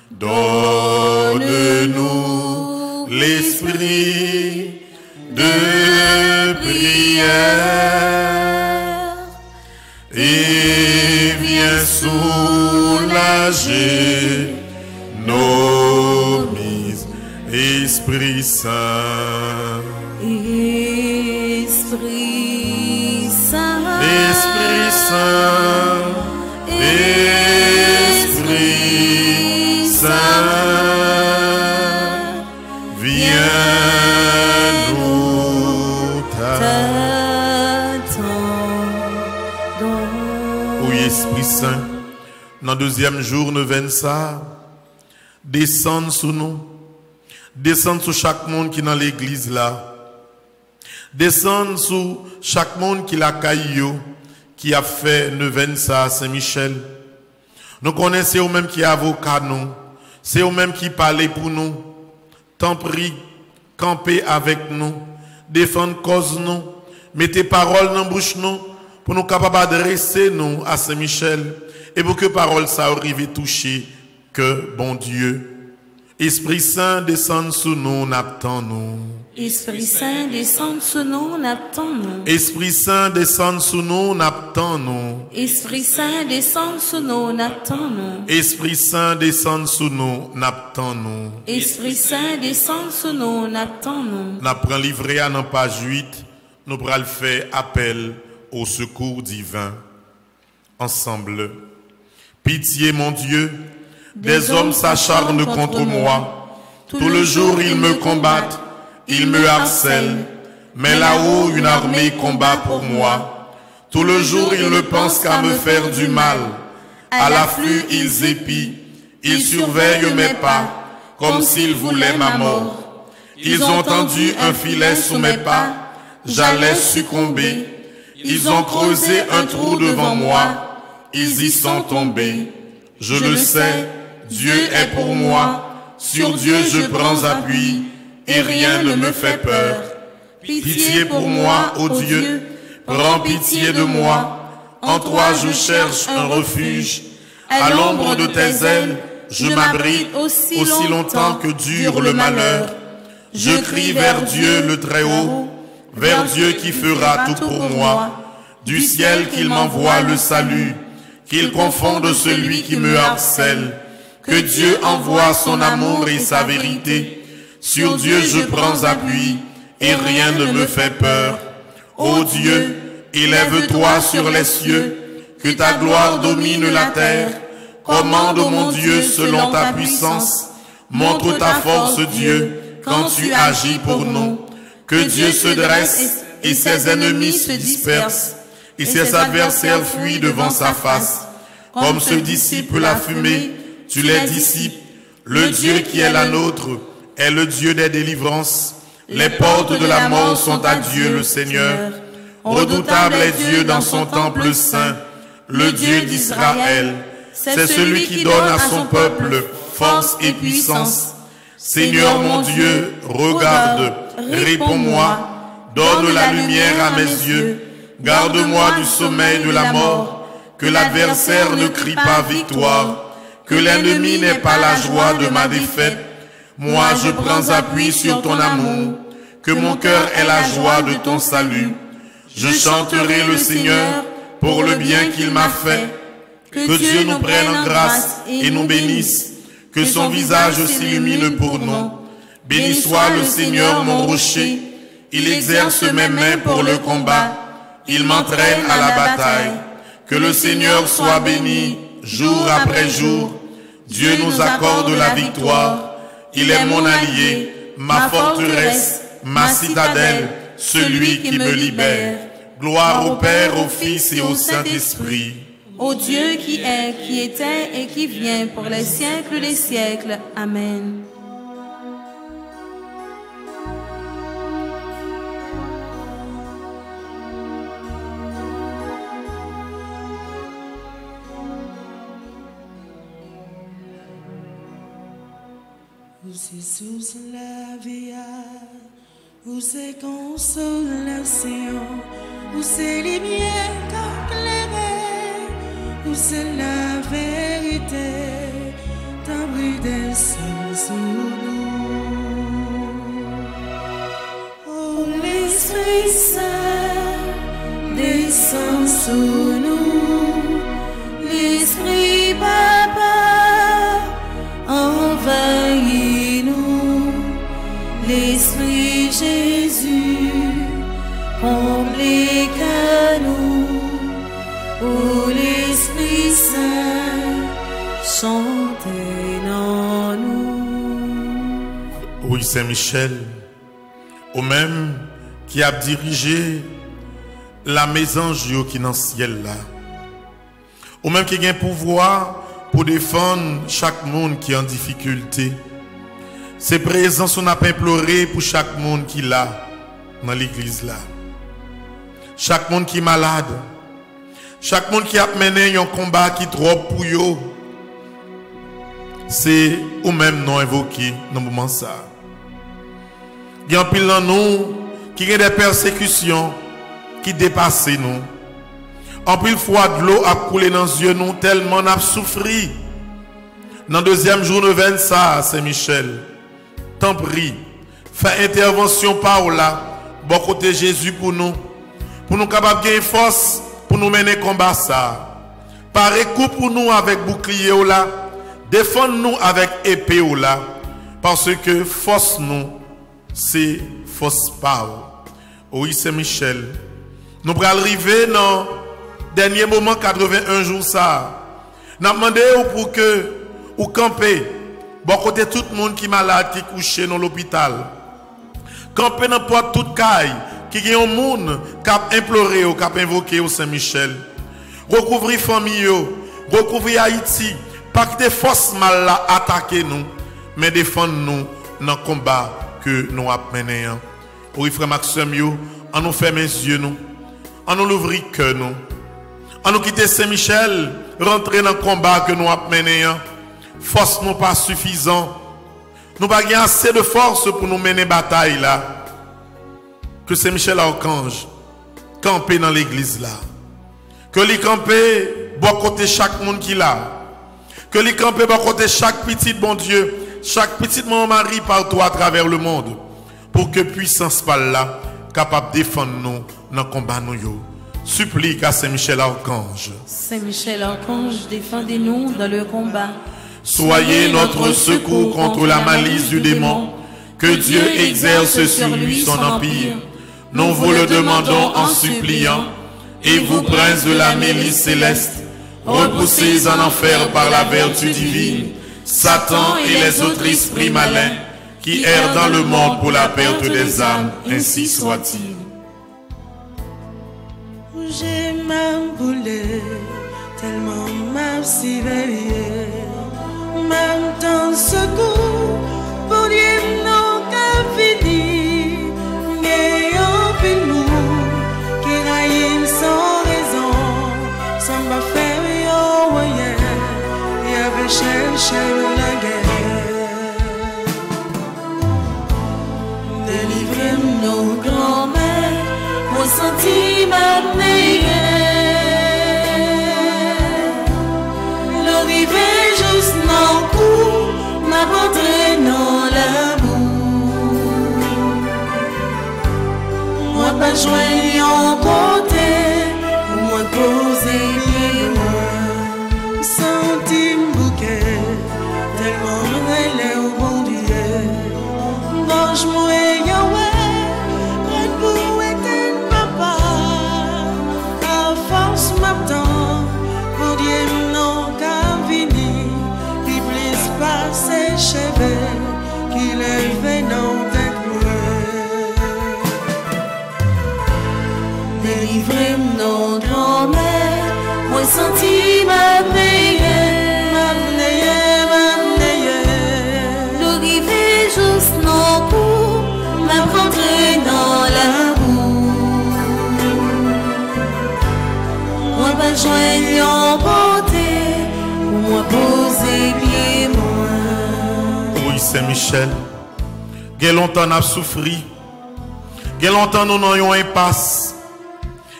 donne-nous l'esprit de prière et viens soulager nos misères. Esprit Saint, Esprit Saint, Esprit Saint, Esprit Saint, viens nous t'attendons. Oui, Esprit Saint, dans le deuxième jour, nous venons ça, descendre sous nous, descendre sur chaque monde qui est dans l'église là, descendre sur chaque monde qui l'a caillou, qui a fait neuvaine ça à Saint-Michel. Nous connaissons eux-mêmes qui est avocat nous, c'est eux-mêmes qui parlent pour nous. Tant pis, campez avec nous, défendre cause nous, mettez parole dans la bouche nous, pour nous capables d'adresser nous à Saint-Michel, et pour que parole ça arrive toucher que bon Dieu. Esprit Saint descend sous nous, n'attend nous. Esprit Saint descend sous nous, n'attend nous. Esprit Saint descend sous nous, n'attend nous. Esprit Saint descend sous nous, n'attend nous. Esprit Saint descend sous nous, n'attend nous. Esprit Saint descend sous nous, n'attend nous. N'apprend livré à dans page 8, nous pourrons faire appel au secours divin. Ensemble. Pitié, mon Dieu, des hommes s'acharnent contre moi. Tout le jour, ils me combattent, ils me harcèlent. Mais là-haut, une armée combat pour moi. Tout le jour, ils ne pensent qu'à me faire du mal. À l'afflux, ils épient, ils surveillent mes pas, comme s'ils voulaient ma mort. Ils ont tendu un filet sous mes pas, j'allais succomber. Ils ont creusé un trou devant moi, ils y sont tombés. Je le sais, Dieu est pour moi, sur Dieu je prends appui, et rien ne me fait peur. Pitié pour moi, ô Dieu, prends pitié de moi. En toi je cherche un refuge. À l'ombre de tes ailes, je m'abrite aussi longtemps que dure le malheur. Je crie vers Dieu le Très-Haut, vers Dieu qui fera tout pour moi. Du ciel qu'il m'envoie le salut, qu'il confonde celui qui me harcèle. Que Dieu envoie son amour et sa vérité. Sur Dieu je prends appui, et rien ne me fait peur. Ô Dieu, élève-toi sur les cieux, que ta gloire domine la terre. Commande, mon Dieu, selon ta puissance. Montre ta force, Dieu, quand tu agis pour nous. Que Dieu se dresse et ses ennemis se dispersent, et ses adversaires fuient devant sa face. Comme se dissipe la fumée, tu les dissipes. Le Dieu qui est la nôtre est le Dieu des délivrances. Les portes de la mort sont à Dieu le Seigneur. Redoutable est Dieu dans son temple saint, le Dieu d'Israël. C'est celui qui donne à son peuple force et puissance. Seigneur mon Dieu, regarde, réponds-moi, donne la lumière à mes yeux. Garde-moi du sommeil de la mort, que l'adversaire ne crie pas victoire, que l'ennemi n'ait pas la joie de ma défaite. Moi je prends appui sur ton amour, que mon cœur ait la joie de ton salut. Je chanterai le Seigneur pour le bien qu'il m'a fait. Que Dieu nous prenne en grâce et nous bénisse, que son visage s'illumine pour nous. Béni soit le Seigneur mon rocher, il exerce mes mains pour le combat. Il m'entraîne à la bataille. Que le Seigneur soit béni jour après jour. Dieu nous accorde la victoire. Il est mon allié, ma forteresse, ma citadelle, celui qui me libère. Gloire au Père, au Fils et au Saint-Esprit. Ô Dieu qui est, qui était et qui vient pour les siècles des siècles. Amen. Vous c'est sous la vie, vous c'est consolation, vous c'est lumière qu'éclairer, vous c'est la vérité, tant descend sous nous. Oh l'Esprit Saint descend sous nous, l'Esprit Papa envahit-nous, l'Esprit Jésus, comblez que nous, ô l'Esprit Saint, chantez dans nous. Oui, Saint-Michel, au même qui a dirigé la mésange qui est dans le ciel là, au même qui a un pouvoir pour défendre chaque monde qui est en difficulté. C'est présent qu'on a imploré pour chaque monde qui est là, dans l'église là. Chaque monde qui est malade. Chaque monde qui a mené un combat qui est trop pour eux. C'est ou même non invoqué dans le moment ça. Il y a un pile dans nous qui a des persécutions qui dépassent nous. En pile fois de l'eau a coulé dans les yeux nous tellement on a souffert. Dans le deuxième jour de 20 ça, Saint-Michel, t'en prie, fais intervention par là, bon côté Jésus pour nous capables de gagner force pour nous mener combat ça. Parez coup pour nous avec bouclier ou là, défendre-nous avec épée ou là, parce que force nous, c'est force par. Oui, Saint-Michel, nous allons arriver dans dernier moment 81 jours ça. Nous demandons pour que ou camper bon côté tout le monde qui est malade qui couché dans l'hôpital. Camper n'importe toute caille qui a un monde qui a imploré ou qui a invoqué au Saint-Michel. Recouvrir famille, recouvrir Haïti, pas que des forces mal là attaquer nous, mais défendre nous dans le combat que nous avons mené. Oui, frère Maxime, on nous ferme les yeux nous, on nous ouvre le cœur nous. On nous quitte Saint-Michel, rentrer dans le combat que nous avons mené. Force nous pas suffisant. Nous n'avons pas assez de force pour nous mener bataille là. Que Saint-Michel Archange campe dans l'église là. Que lui campe bon côté chaque monde qui là. Que lui campe bon côté chaque petit bon Dieu, chaque petite maman Marie partout à travers le monde. Pour que puissance par là capable de défendre nous dans le combat nous yo. Supplique à Saint-Michel Archange. Saint-Michel Archange, défendez-nous dans le combat. Soyez notre secours contre la malice du démon. Que Dieu exerce sur lui son empire. Nous vous le demandons en suppliant. Et vous, prince de la milice céleste, repoussez en enfer par la vertu divine Satan et les autres esprits malins qui errent dans le monde pour la perte des âmes, ainsi soit-il. J'ai m'amboulé, tellement m'a si veillé, même dans ce coup, pour dire non qu'à fini, n'ayant plus nous, qui raillent sans raison, sans ma faire yo, et avait cherché la guerre. Délivrez-nous, grand-mère, mon sentiment meilleur. L'arrivée juste dans le coup, m'a rentré dans l'amour. Moi pas joindre en côté, moi poser les mains. Senti bouquet, tellement elle est au bon Dieu. Mange-moi et prête pour éteindre ma part. À force m'attend, pour dire non qu'à venir. Puis plus pas ses cheveux, qu'il est dans tête Délivrez-nous, grand-mère, moi senti ma meilleure. L'arrivée juste non coup, m'a rentré dans l'amour. Moi pas joindre en beauté, moi poser pied moi. Oui, Saint-Michel, il y a longtemps nous avons souffert. Il y a longtemps nous n'avons impasse.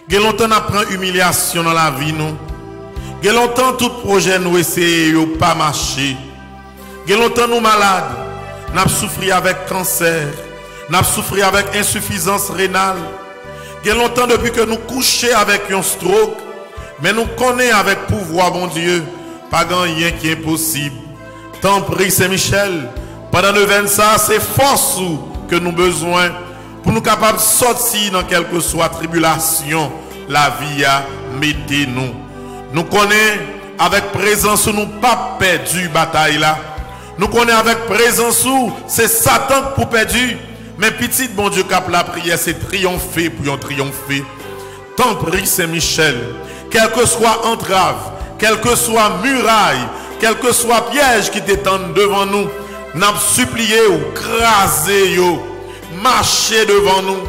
Il y a longtemps nous avons pris humiliation dans la vie. Il y a longtemps tout projet nous essayé de pas marcher. Il y a longtemps nous malades. Nous avons souffert avec cancer. Nous avons souffert avec insuffisance rénale. Il y a longtemps depuis que nous couchons avec un stroke. Mais nous connaissons avec pouvoir, bon Dieu, pas rien qui est impossible. Tant pis, Saint-Michel, pendant le 20 ça, c'est force que nous avons besoin pour nous capables de sortir dans quelque soit tribulation. La vie a mettez-nous. Nous connaissons avec présence, nous pas perdu bataille là. Nous connaissons avec présence, c'est Satan pour perdu. Mais petit bon Dieu cap la prière, c'est triompher pour triompher. Tant prie Saint-Michel, quelle que soit entrave, quelle que soit muraille, quel que soit piège qui t'étendent devant nous, n'a supplié ou craser yo, marcher devant nous,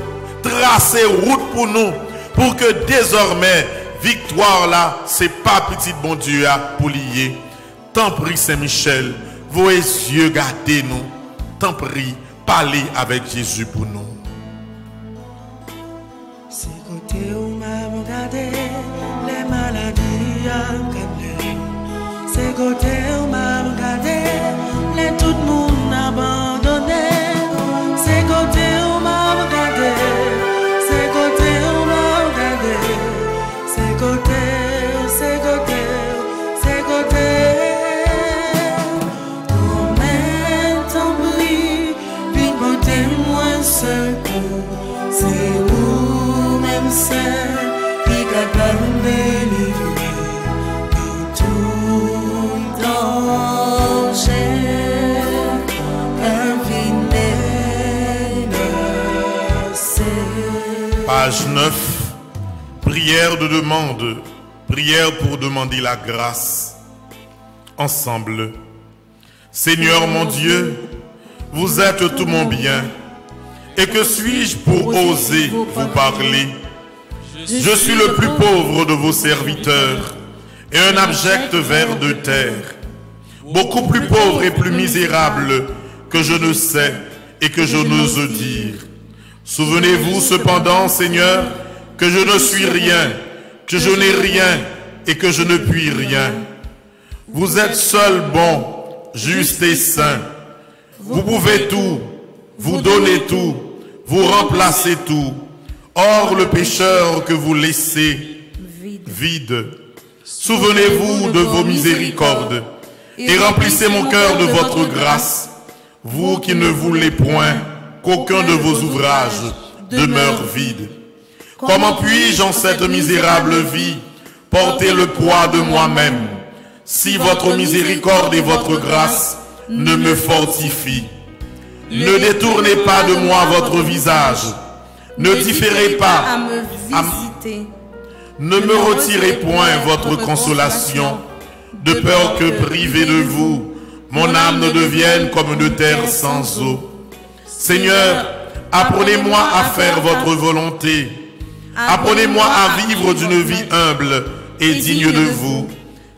tracer route pour nous, pour que désormais victoire là, c'est pas petit bon Dieu à pour lier. Tant prie Saint-Michel, vos yeux gardez nous. Tant prie, parlez avec Jésus pour nous. C'est côté où m'a regardé les maladies à calmer. C'est côté où m'a regardé les tout le monde abandonné. C'est côté où m'a regardé. C'est côté où m'a regardé. C'est côté, c'est côté, c'est côté. C'est vous-même seul qui capable de délivrer de tout danger. Page 9, prière de demande, prière pour demander la grâce. Ensemble. Seigneur mon Dieu, vous êtes tout mon bien. Et que suis-je pour oser vous parler? Je suis le plus pauvre de vos serviteurs et un abject ver de terre, beaucoup plus pauvre et plus misérable que je ne sais et que je n'ose dire. Souvenez-vous cependant, Seigneur, que je ne suis rien, que je n'ai rien et que je ne puis rien. Vous êtes seul bon, juste et saint. Vous pouvez tout, vous donnez tout, vous remplacez tout. Or, le pécheur que vous laissez vide, souvenez-vous de vos miséricordes et remplissez mon cœur de votre grâce, vous qui ne voulez point qu'aucun de vos ouvrages demeure vide. Comment puis-je en cette misérable vie porter le poids de moi-même si votre miséricorde et votre grâce ne me fortifient? Ne détournez pas de moi votre visage. Ne différez pas à me visiter. Ne me retirez point votre consolation, de peur que, privé de vous, mon âme ne devienne comme une terre sans eau. Seigneur, apprenez-moi à faire votre volonté. Apprenez-moi à vivre d'une vie humble et digne de vous,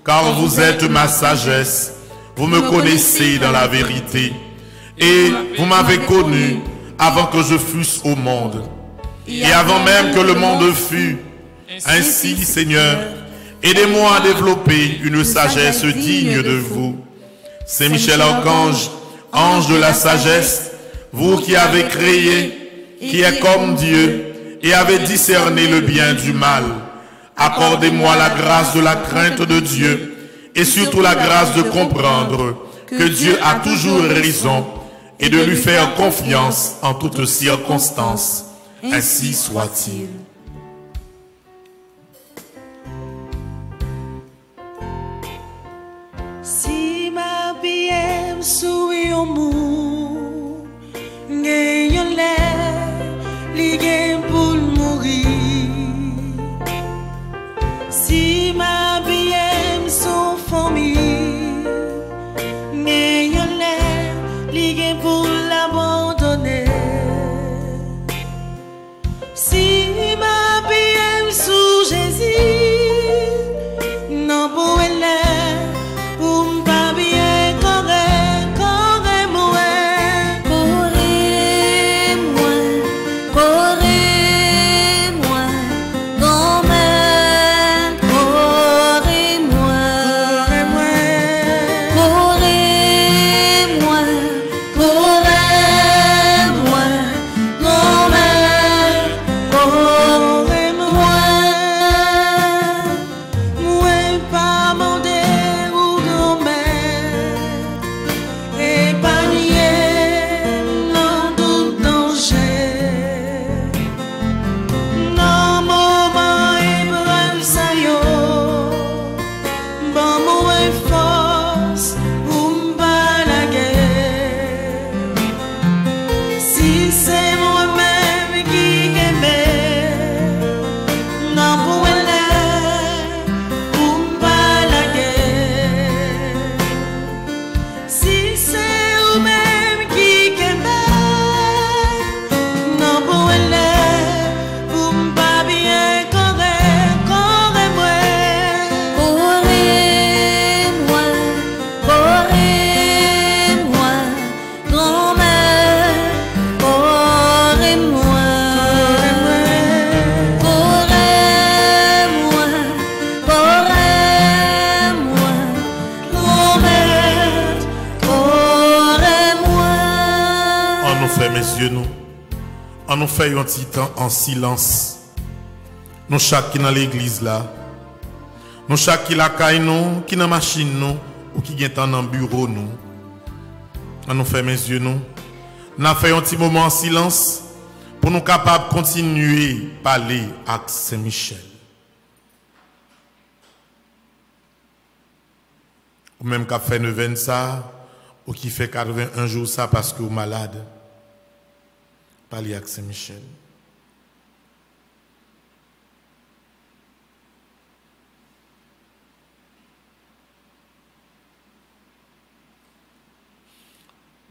car vous êtes ma sagesse. Vous me connaissez dans la vérité. Et vous m'avez connu avant que je fusse au monde. Et avant même que le monde fût. Ainsi, Seigneur, aidez-moi à développer une sagesse digne de vous. Saint Michel Archange, ange de la sagesse, vous qui avez créé, qui est comme Dieu, et avez discerné le bien du mal, accordez-moi la grâce de la crainte de Dieu, et surtout la grâce de comprendre que Dieu a toujours raison, et de lui faire confiance en toutes circonstances. Ainsi soit-il. Si ma vie aime souris au mou, gagne l'air, ligue pour mourir. Si ma vie aime son famille, gagne l'air, ligue pour l'abandonner. Si ma vie aime sous Jésus, non pour elle. Correz-moi, Si c'est moi-même qui aime, non pour elle, pour pas la guerre. Si c'est vous-même qui aime, non pour elle, pour pas bien correr moi. Mes yeux, nous, on nous fait un petit temps en silence. Nous chaque qui dans l'église là, nous chaque qui la caille nous, qui dans machine nous, ou qui est dans le bureau nous. On nous fait mes yeux, nous. On a fait un petit moment en silence pour nous capables de continuer à parler avec Saint-Michel. Ou même qui fait 9 ans ça, ou qui fait 81 jours ça parce que vous êtes malade. Parler avec Saint-Michel.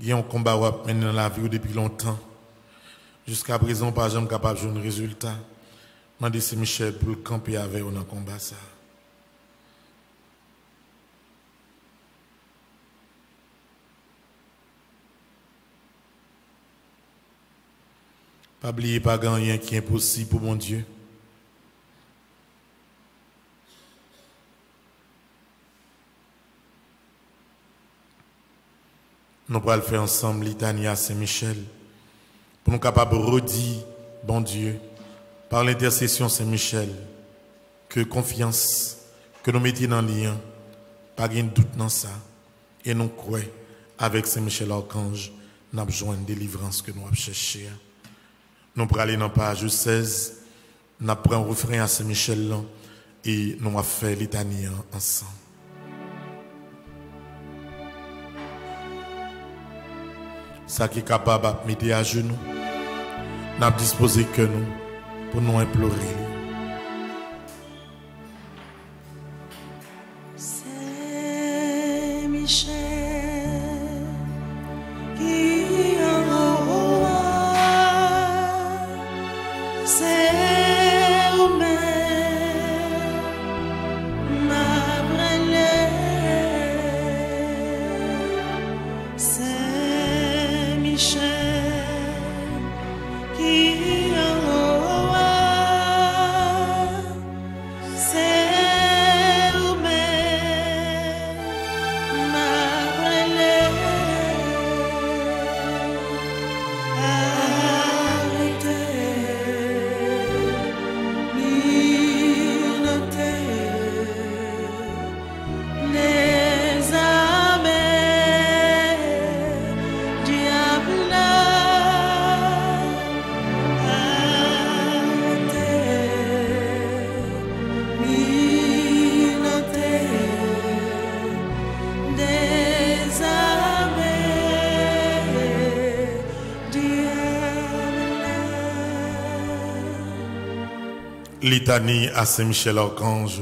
Il y a un combat dans la vie depuis longtemps. Jusqu'à présent, pas jamais capable de jouer un résultat. Je demande Saint-Michel pour le camper avec dans le combat ça. Pas oublier pas rien qui est impossible pour mon Dieu. Nous pourrons le faire ensemble, litanie à Saint-Michel, pour nous capables de redire, bon Dieu, par l'intercession Saint-Michel, que confiance, que nous mettions dans le lien, pas de doute dans ça, et nous croyons avec Saint-Michel Archange, nous avons besoin de délivrance que nous avons cherché. Nous pour aller dans la page 16, nous prenons un refrain à Saint-Michel et nous avons fait litanie ensemble. Ça qui est capable de mettre à genoux, nous avons disposé que nous pour nous implorer. Saint-Michel. Litanie à Saint-Michel Archange.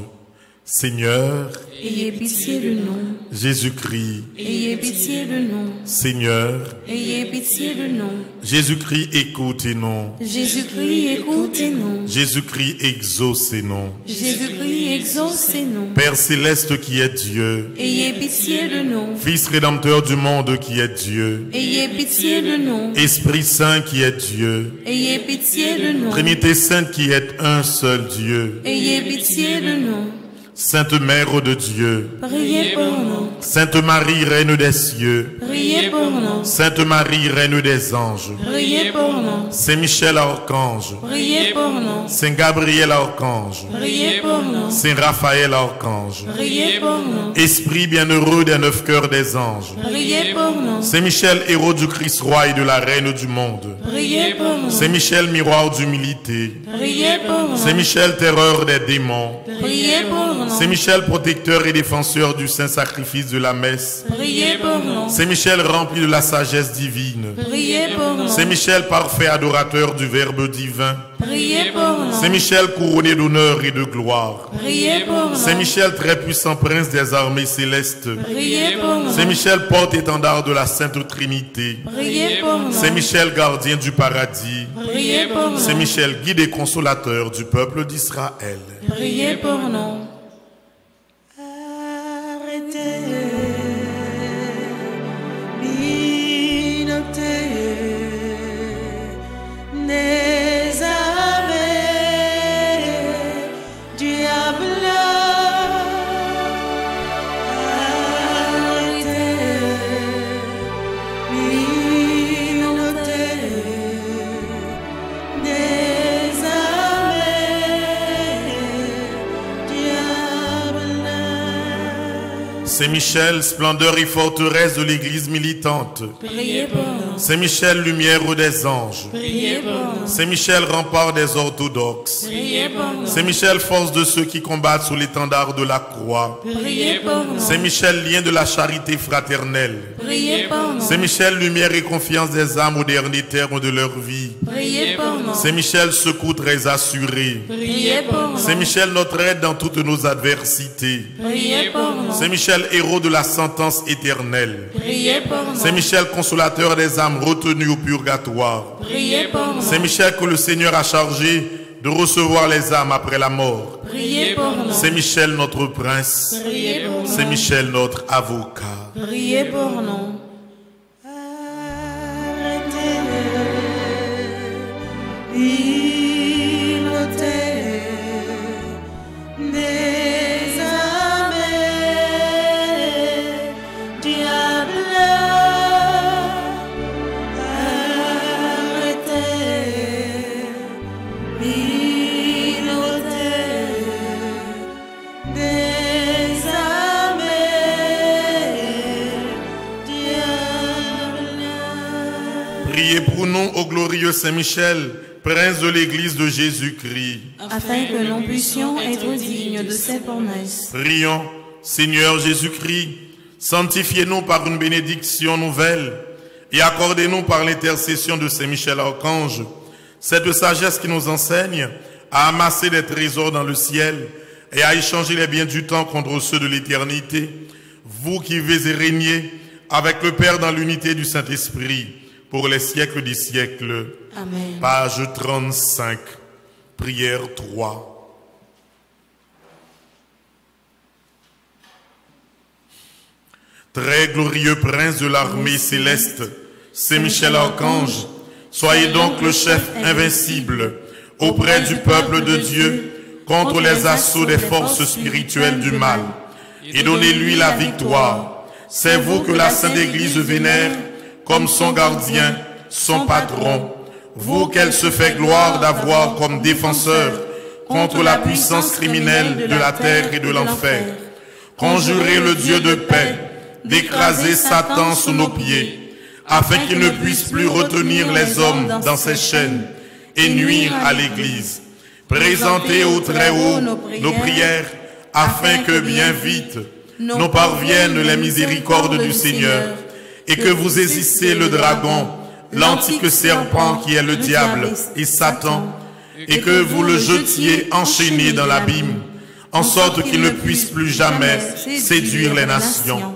Seigneur, ayez pitié de nous. Jésus-Christ, Ayez pitié de nous. Seigneur, Ayez pitié de nous. Jésus-Christ, écoutez-nous. Jésus-Christ, écoutez-nous. Jésus-Christ, exaucez-nous. Jésus-Christ, exaucez-nous. Père céleste qui est Dieu, Ayez pitié de nous. Fils rédempteur du monde qui est Dieu, Ayez pitié de nous. Esprit Saint qui est Dieu, Ayez pitié de nous. Trinité Sainte qui est un seul Dieu, Ayez pitié de nous. Sainte Mère de Dieu, Priez pour nous. Sainte Marie, Reine des cieux, Priez pour nous. Sainte Marie, Reine des anges, Priez pour nous. Saint Michel Archange, Priez pour nous. Saint Gabriel Archange, Priez pour nous. Saint Raphaël Archange, Priez pour nous. Esprit bienheureux des 9 cœurs des anges, Priez pour nous. Saint Michel, héros du Christ roi et de la Reine du monde, Priez pour nous. Saint Michel, miroir d'humilité, Priez pour nous. Saint Michel, terreur des démons, Priez pour nous. Saint Michel, protecteur et défenseur du saint sacrifice de la messe. Priez pour nous. Saint Michel, rempli de la sagesse divine. Priez pour nous. Saint Michel, parfait adorateur du Verbe divin. Priez pour nous. Saint Michel, couronné d'honneur et de gloire. Priez pour nous. Saint Michel, très puissant prince des armées célestes. Priez pour nous. Saint Michel, porte-étendard de la Sainte Trinité. Priez pour nous. Saint Michel, gardien du paradis. Priez pour nous. Saint Michel, guide et consolateur du peuple d'Israël. Priez pour nous. Arrêtez, minotez, des armées, diable. Arrêtez, minotez, des armées, diable. Saint Michel, splendeur et forteresse de l'église militante. Priez pour nous. Saint Michel, lumière des anges. Priez pour nous. Saint Michel, rempart des orthodoxes. Priez pour nous. Saint Michel, force de ceux qui combattent sous l'étendard de la croix. Priez pour nous. Saint Michel, lien de la charité fraternelle. Priez pour nous. Saint Michel, lumière et confiance des âmes au dernier terme de leur vie. Priez pour nous. Saint Michel, secours très assuré. Priez pour nous. Saint Michel, notre aide dans toutes nos adversités. Priez pour nous. Saint Michel, héros de la sentence éternelle. Priez pour nous. Saint Michel, consolateur des âmes retenues au purgatoire. Priez pour nous. Saint Michel, que le Seigneur a chargé de recevoir les âmes après la mort. Priez pour nous. Saint Michel, notre prince. Priez pour nous. Saint Michel, notre avocat. Priez pour nous. Arrêtez, minotez, des armées, diable. Arrêtez, minotez, des armées, diable. Priez pour nous, ô glorieux Saint Michel, prince de l'église de Jésus-Christ. Afin que nous puissions être dignes de ces promesses. Prions, Seigneur Jésus-Christ, sanctifiez-nous par une bénédiction nouvelle et accordez-nous par l'intercession de Saint Michel Archange cette sagesse qui nous enseigne à amasser des trésors dans le ciel et à échanger les biens du temps contre ceux de l'éternité. Vous qui vivez et régnez avec le Père dans l'unité du Saint-Esprit pour les siècles des siècles. Amen. Page 35, prière 3. Très glorieux prince de l'armée céleste, Saint Michel Archange, soyez donc le chef invincible auprès du peuple de Dieu contre les assauts des forces spirituelles du mal et donnez-lui la victoire. C'est vous que la Sainte Église vénère comme son gardien, son patron, vous qu'elle se fait gloire d'avoir comme défenseur contre la puissance criminelle de la terre et de l'enfer. Conjurez le Dieu de paix d'écraser Satan sous nos pieds, afin qu'il ne puisse plus retenir les hommes dans ses chaînes et nuire à l'Église. Présentez au Très-Haut nos prières, afin que bien vite nous parviennent les miséricordes du Seigneur, et que vous saisissez le dragon, l'antique serpent qui est le diable et Satan, et que vous le jetiez enchaîné dans l'abîme, en sorte qu'il ne puisse plus jamais séduire les nations.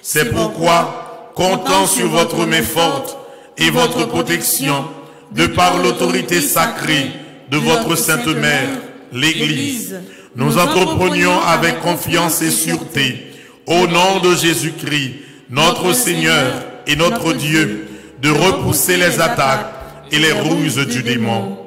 C'est pourquoi, comptant sur votre main forte et votre protection, de par l'autorité sacrée de votre Sainte Mère, l'Église, nous entreprenions avec confiance et sûreté, au nom de Jésus-Christ, notre Seigneur et notre Dieu, de repousser les attaques et les ruses du démon.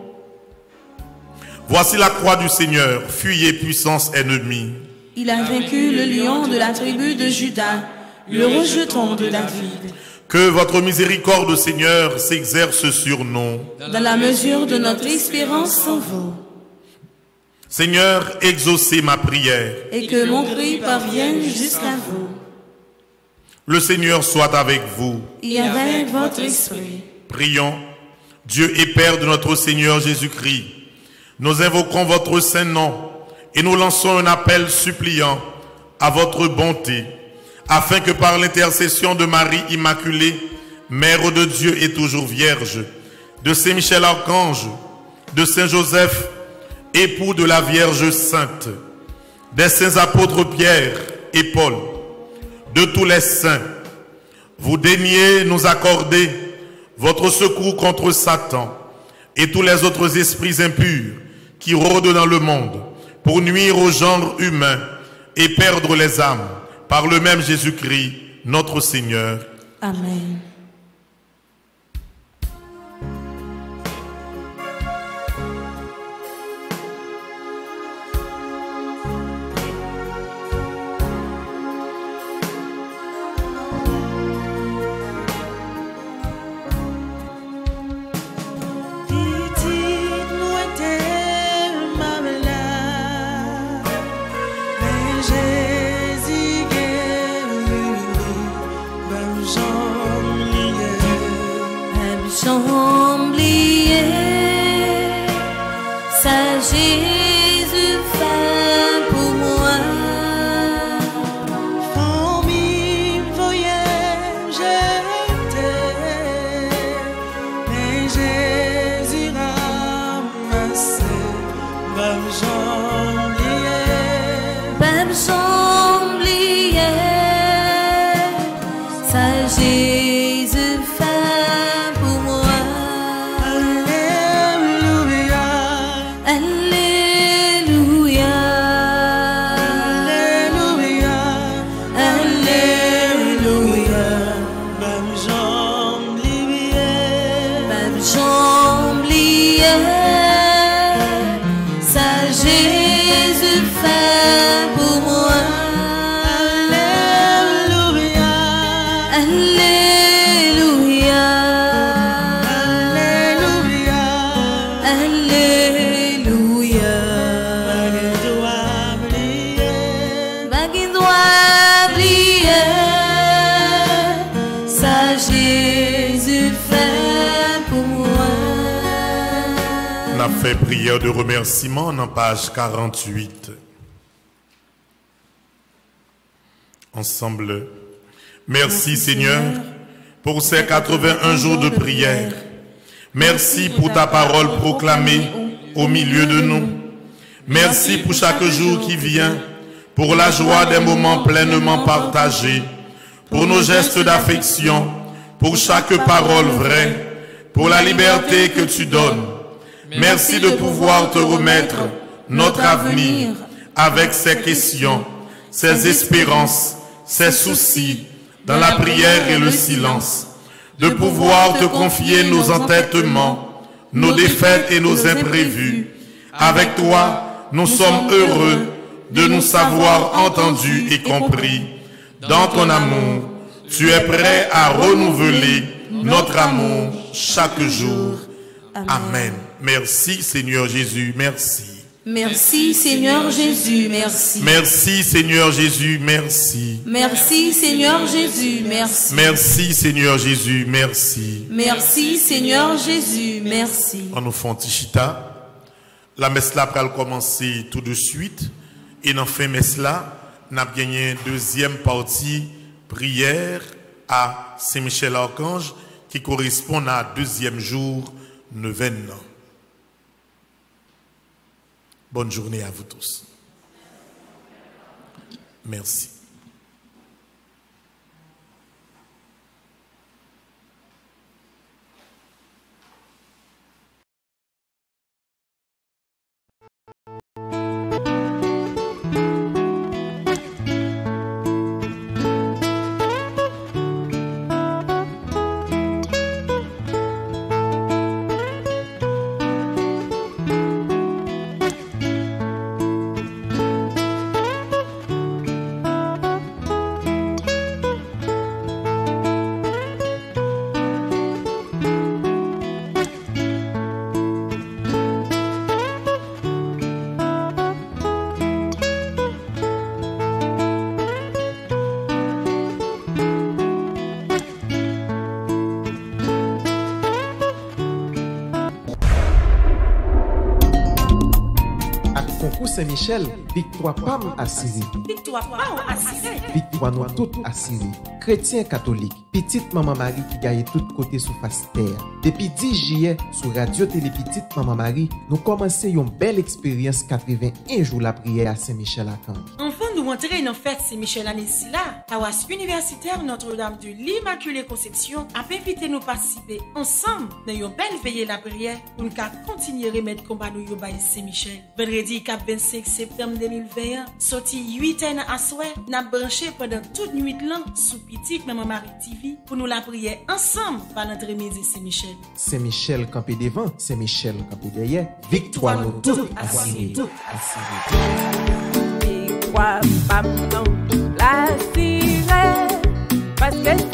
Voici la croix du Seigneur, fuyez puissance ennemie. Il a vaincu le lion de la tribu de Juda, le rejeton de David. Que votre miséricorde, Seigneur, s'exerce sur nous. Dans la mesure de notre espérance en vous. Seigneur, exaucez ma prière. Et que mon cri parvienne jusqu'à vous. Le Seigneur soit avec vous. Et avec votre esprit. Prions. Dieu et Père de notre Seigneur Jésus-Christ, nous invoquons votre saint nom et nous lançons un appel suppliant à votre bonté, afin que par l'intercession de Marie Immaculée, Mère de Dieu et toujours Vierge, de Saint Michel Archange, de Saint Joseph, époux de la Vierge Sainte, des saints apôtres Pierre et Paul, de tous les saints, vous daignez nous accorder votre secours contre Satan et tous les autres esprits impurs qui rôdent dans le monde pour nuire au genre humain et perdre les âmes par le même Jésus-Christ, notre Seigneur. Amen. Jésus fait pour moi. Famille voyage mais Jésus ramassé, même j'oubliais, ça Jésus fait pour moi. Alléluia, Alléluia, Alléluia, Alléluia, même j'oubliais, ça Jésus fait pour moi. Alléluia, Alléluia, Alléluia, Alléluia. Va qui doit briller, ça Jésus fait pour moi. On a fait prière de remerciement dans page 48. Ensemble. Merci Seigneur pour ces 81 jours de prière. Merci pour ta parole proclamée au milieu de nous. Merci pour chaque jour qui vient, pour la joie des moments pleinement partagés, pour nos gestes d'affection, pour chaque parole vraie, pour la liberté que tu donnes. Merci de pouvoir te remettre notre avenir avec ces questions, ces espérances, ces soucis, dans la prière et le silence, de pouvoir te confier nos entêtements, nos défaites et nos imprévus. Avec toi, nous sommes heureux de nous savoir entendus et compris. Dans ton amour, tu es prêt à renouveler notre amour chaque jour. Amen. Merci Seigneur Jésus, merci. Merci Seigneur Jésus, merci. Merci Seigneur Jésus, merci. Merci Seigneur Jésus, merci. Merci Seigneur Jésus, merci. Merci Seigneur Jésus, merci. On nous fait tichita. La messe là va commencer tout de suite. Et dans fin messe là, on a gagné une deuxième partie prière à Saint-Michel Archange qui correspond à deuxième jour neuvaine. Bonne journée à vous tous. Merci. Concours Saint-Michel, victoire PAM assurée. Victoire pas assurée. Victoire nous toutes assurée. Chrétien catholique, petite maman Marie qui gagne tout côté sous face terre. Depuis 10 juillet, sur Radio Télé Petite Maman Marie, nous commençons une belle expérience 81 jours la prière à Saint-Michel-Archange. Enfin, nous entrer dans fête Saint-Michel année là, Tawas universitaire Notre-Dame de l'Immaculée Conception a invité nous participer ensemble dans une belle veillée la prière pour nous continuer à remettre combat nous yo bail Saint-Michel. Vendredi 25 septembre 2021, sorti 8h à soir, n'a branché pendant toute nuit là sous Petite Maman Marie TV pour nous la prière ensemble par notre midi Saint-Michel. Saint-Michel campé devant, Saint-Michel campé derrière. Victoire nous toutes assurée. Victoire, pas non, la sirène, parce que